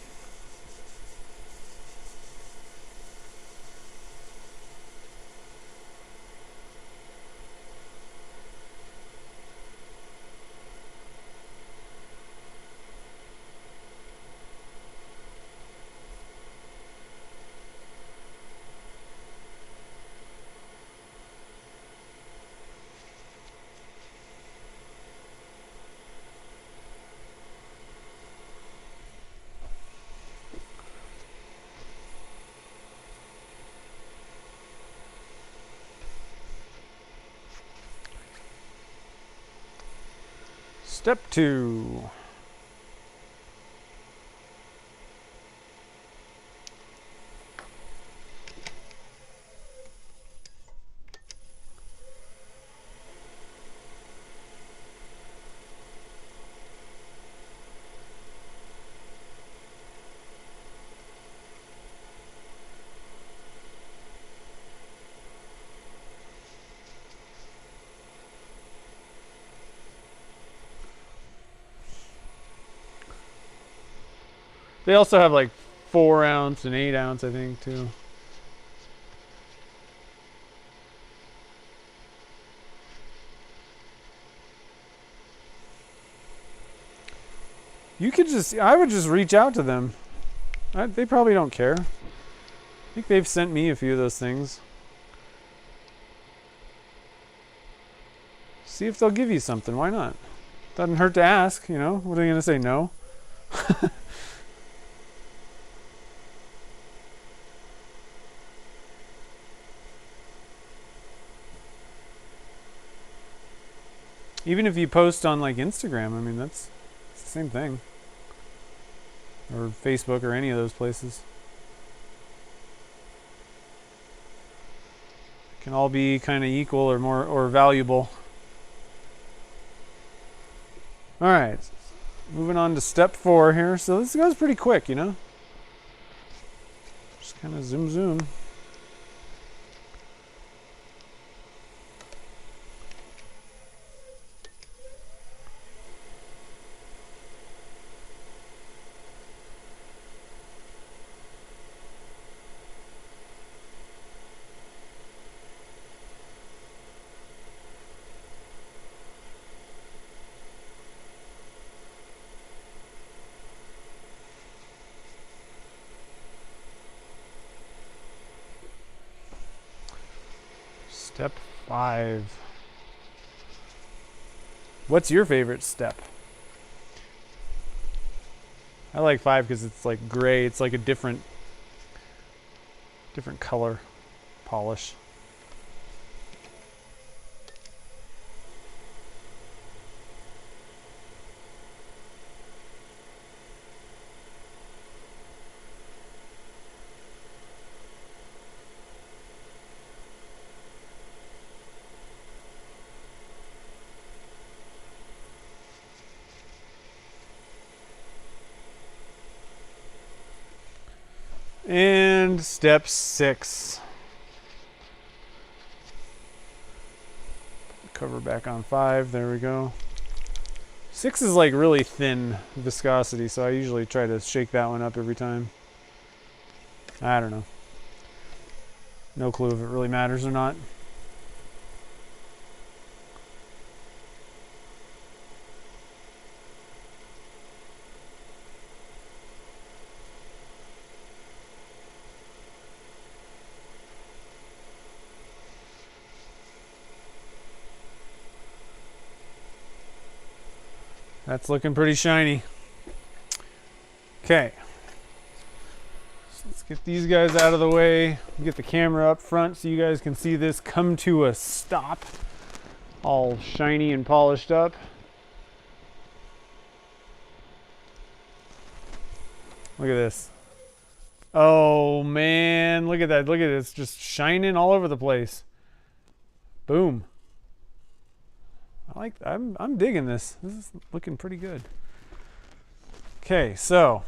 S1: Step 2. They also have like 4 ounce and 8 ounce, I think, too. You could just, I would just reach out to them. They probably don't care. I think they've sent me a few of those things. See if they'll give you something. Why not? Doesn't hurt to ask, you know? What are they going to say? No? Even if you post on like Instagram, I mean, it's the same thing. Or Facebook or any of those places. Can all be kind of equal or more or valuable. All right, moving on to step 4 here. So this goes pretty quick, you know. Just kind of zoom. Step 5. What's your favorite step? I like 5 because it's like gray. It's like a different color polish. And step 6. Cover back on 5. There we go. 6 is like really thin viscosity, so I usually try to shake that one up every time. I don't know. No clue if it really matters or not. That's looking pretty shiny. Okay. So let's get these guys out of the way. Get the camera up front so you guys can see this come to a stop. All shiny and polished up. Look at this. Oh man, look at that. Look at it. It's just shining all over the place. Boom. I'm digging this. This is looking pretty good. Okay, so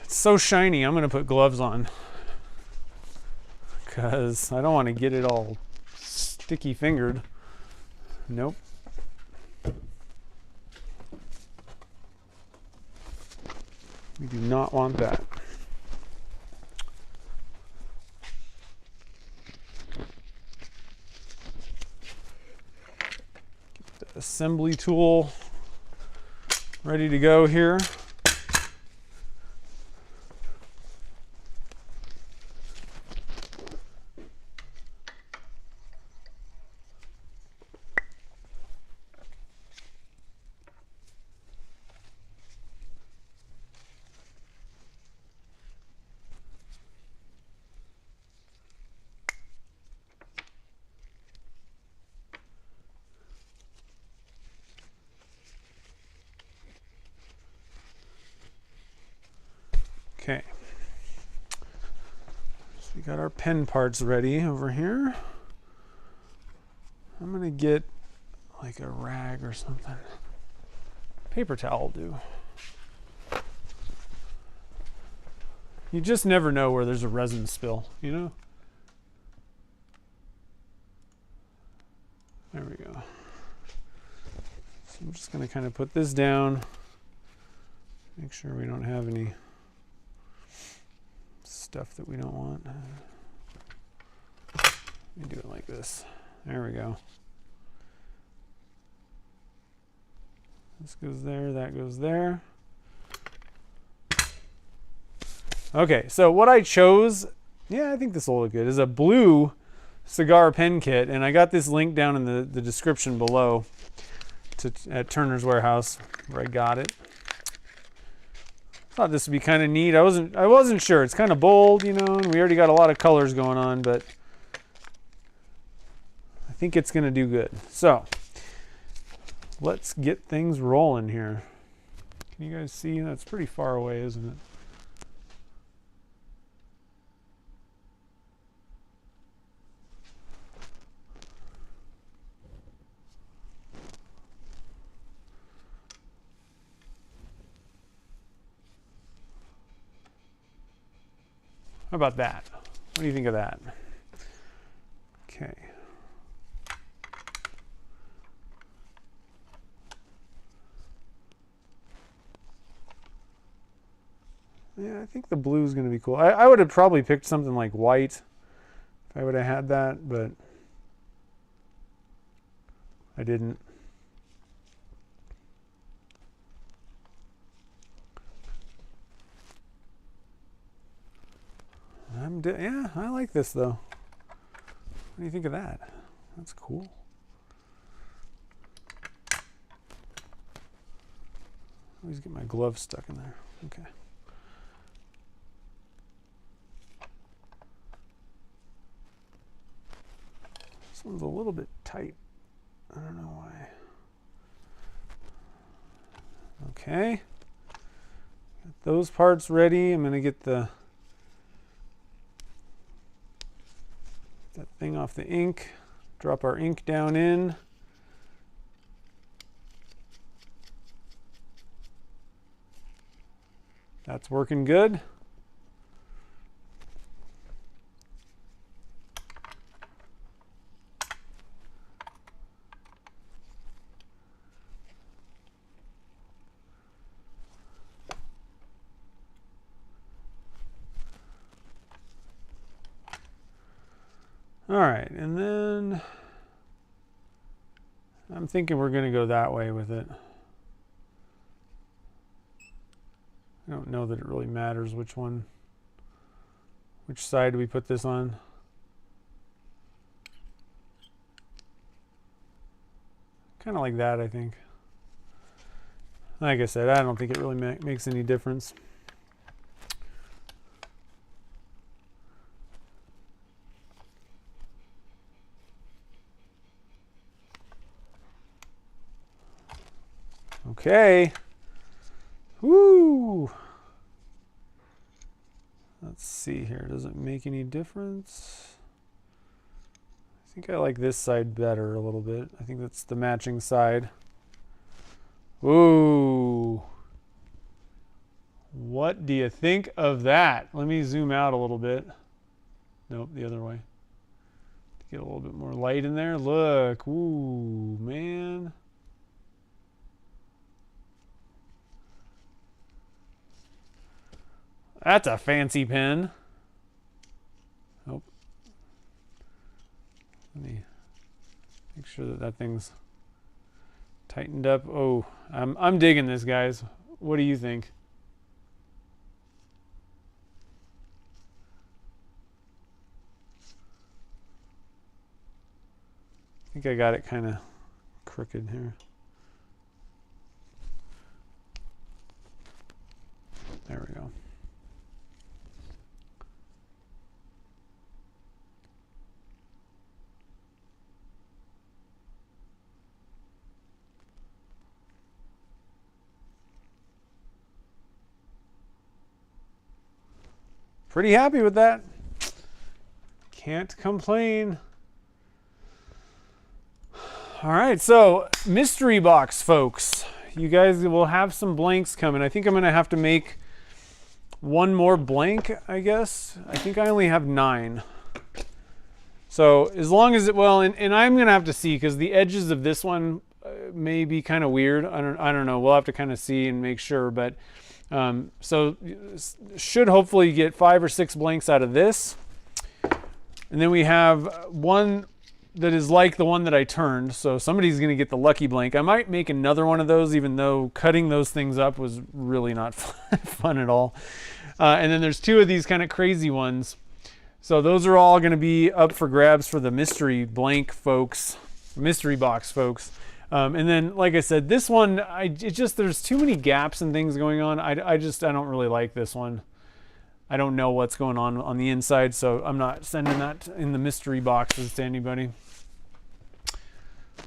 S1: it's so shiny, I'm gonna put gloves on because I don't want to get it all sticky fingered. Nope. We do not want that. Get the assembly tool ready to go here. Okay, so we got our pen parts ready over here. I'm gonna get like a rag or something. Paper towel will do. You just never know where there's a resin spill, you know? There we go. So I'm just gonna kind of put this down, make sure we don't have any stuff that we don't want. Let me do it like this. There we go. This goes there, that goes there. Okay, so what I chose, yeah, I think this will look good, is a blue cigar pen kit, and I got this link down in the description below at Turner's Warehouse where I got it. Thought this would be kind of neat. I wasn't sure. It's kind of bold, you know, and we already got a lot of colors going on, but I think it's going to do good. So let's get things rolling here. Can you guys see? That's pretty far away, isn't it? How about that? What do you think of that? Okay. Yeah, I think the blue is going to be cool. I would have probably picked something like white if I would have had that, but I didn't. Yeah, I like this though. What do you think of that? That's cool. Always get my glove stuck in there. Okay. This one's a little bit tight. I don't know why. Okay. Got those parts ready. I'm going to get that thing off the ink. Drop our ink down in. That's working good. All right, and then I'm thinking we're going to go that way with it. I don't know that it really matters which side do we put this on. Kind of like that, I think. Like I said, I don't think it really makes any difference. Okay. Woo! Let's see here. Does it make any difference? think I like this side better a little bit. I think that's the matching side. Ooh. What do you think of that? Let me zoom out a little bit. Nope, the other way. Get a little bit more light in there. Look. Ooh, man. That's a fancy pen. Oh. Let me make sure that that thing's tightened up. Oh, I'm digging this, guys. What do you think? I think I got it kind of crooked here. There we go. Pretty happy with that. Can't complain. All right, so mystery box, folks. You guys will have some blanks coming. I think I'm gonna have to make one more blank, I guess. I think I only have 9. So as long as it, well, and I'm gonna have to see, because the edges of this one may be kind of weird. I don't know. We'll have to kind of see and make sure, but so should hopefully get 5 or 6 blanks out of this. And then we have one that is like the one that I turned. So somebody's going to get the lucky blank. I might make another one of those, even though cutting those things up was really not fun at all. And then there's 2 of these kind of crazy ones. So those are all going to be up for grabs for the mystery blank folks, mystery box folks. And then, like I said, this one, there's too many gaps and things going on. I don't really like this one. I don't know what's going on the inside, so I'm not sending that in the mystery boxes to anybody.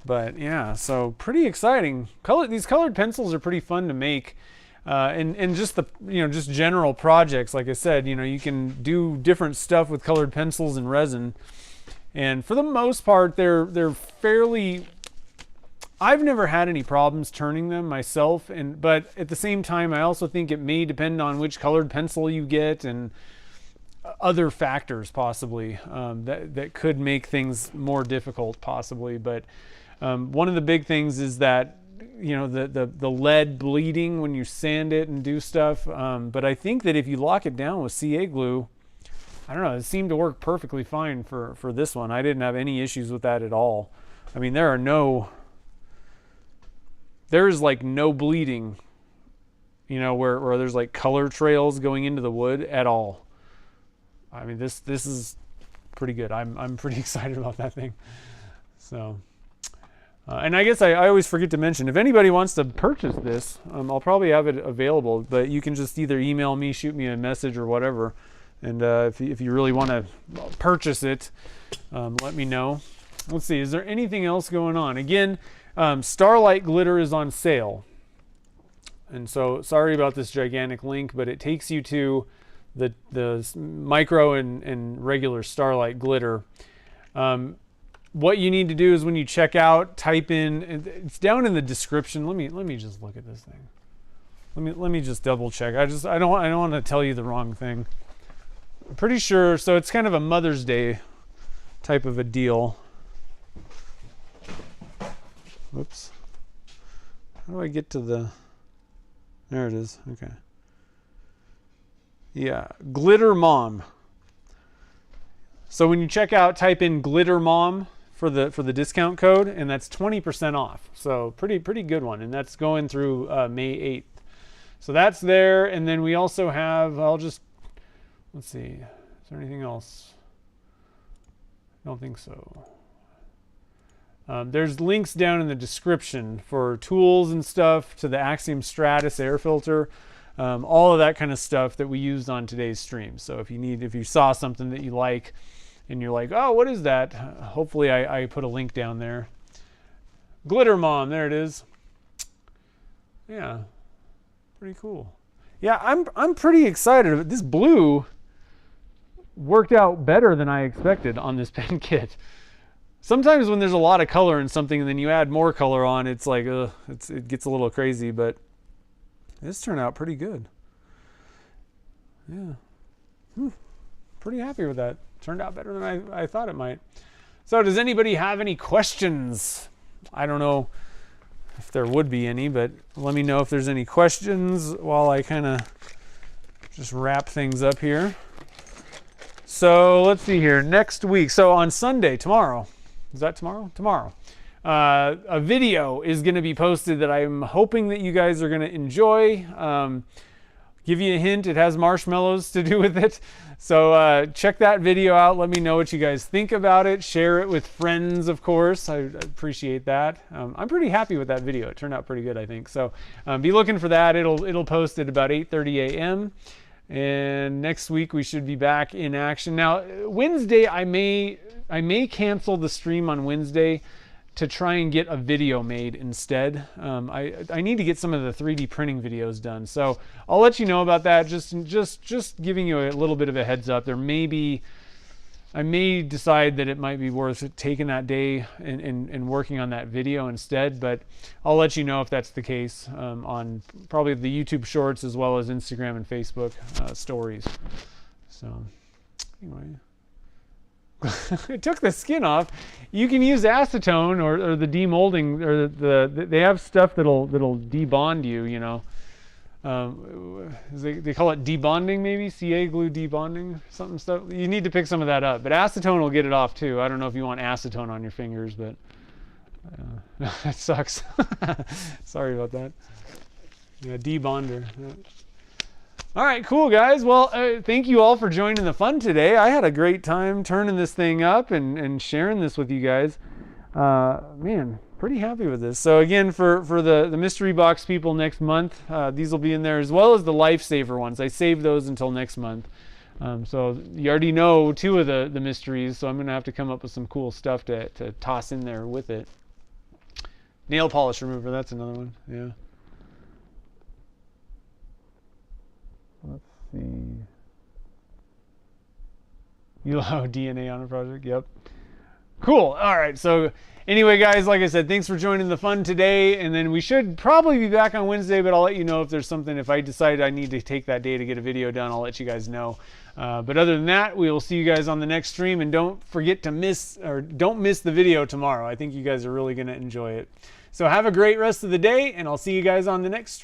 S1: But yeah, so pretty exciting. These colored pencils are pretty fun to make. And just the, just general projects, like I said, you can do different stuff with colored pencils and resin. And for the most part, they're fairly, I've never had any problems turning them myself, but at the same time, I also think it may depend on which colored pencil you get and other factors possibly that could make things more difficult possibly. But one of the big things is that the lead bleeding when you sand it and do stuff. But I think that if you lock it down with CA glue, I don't know, it seemed to work perfectly fine for this one. I didn't have any issues with that at all. I mean, there's like no bleeding, where there's like color trails going into the wood at all. I mean, this is pretty good. I'm pretty excited about that thing. So, and I guess I always forget to mention, if anybody wants to purchase this, I'll probably have it available, but you can just either email me, shoot me a message or whatever. And if you really want to purchase it, let me know. Let's see, is there anything else going on? Again, Starlight glitter is on sale. And so sorry about this gigantic link, but it takes you to the micro and regular Starlight glitter. What you need to do is when you check out, type in, it's down in the description. Let me just look at this thing. Let me just double check. I don't want to tell you the wrong thing. I'm pretty sure, so it's kind of a Mother's Day type of a deal. Whoops. How do I get to there it is. Okay. Yeah, Glitter Mom. So when you check out, type in Glitter Mom for the discount code, and that's 20% off. So pretty good one, and that's going through May 8th. So that's there, and then we also have, let's see, is there anything else? I don't think so. There's links down in the description for tools and stuff to the Axiom Stratus air filter, all of that kind of stuff that we used on today's stream. So if you saw something that you like and you're like, oh, what is that? Hopefully I put a link down there. Glitter Mom, there it is. Yeah, pretty cool. Yeah, I'm pretty excited. This blue worked out better than I expected on this pen kit. sometimes when there's a lot of color in something and then you add more color on, it's like, it gets a little crazy, but this turned out pretty good. Yeah. Pretty happy with that. Turned out better than I thought it might. So does anybody have any questions? I don't know if there would be any, but let me know if there's any questions while I kind of just wrap things up here. So let's see here. Next week, so on Sunday, tomorrow, is that tomorrow? Tomorrow. A video is going to be posted that I'm hoping that you guys are going to enjoy. Give you a hint, it has marshmallows to do with it. So check that video out. Let me know what you guys think about it. Share it with friends, of course. I appreciate that. I'm pretty happy with that video. It turned out pretty good, I think. So be looking for that. It'll post at about 8:30 a.m. And next week we should be back in action. Now Wednesday, I may cancel the stream on Wednesday to try and get a video made instead. I need to get some of the 3D printing videos done. So I'll let you know about that. Just giving you a little bit of a heads up. I may decide that it might be worth taking that day and working on that video instead, but I'll let you know if that's the case on probably the YouTube shorts as well as Instagram and Facebook stories. So anyway. It took the skin off. You can use acetone or the demolding, or they have stuff that'll debond you, you know. They call it debonding, maybe CA glue debonding, something stuff. You need to pick some of that up, but acetone will get it off too. I don't know if you want acetone on your fingers, but that sucks. Sorry about that. Yeah, debonder. All right, cool guys. Well, thank you all for joining the fun today. I had a great time turning this thing up and sharing this with you guys. Man, pretty happy with this. So again, for the mystery box people next month, these will be in there as well as the lifesaver ones. I saved those until next month. So you already know 2 of the mysteries, so I'm gonna have to come up with some cool stuff to toss in there with it. Nail polish remover, that's another one. Yeah. Let's see. You allow DNA on a project? Yep. Cool. All right. So anyway, guys, like I said, thanks for joining the fun today. And then we should probably be back on Wednesday, but I'll let you know if there's something. If I decide I need to take that day to get a video done, I'll let you guys know. But other than that, we will see you guys on the next stream. And don't forget to don't miss the video tomorrow. I think you guys are really going to enjoy it. So have a great rest of the day, and I'll see you guys on the next stream.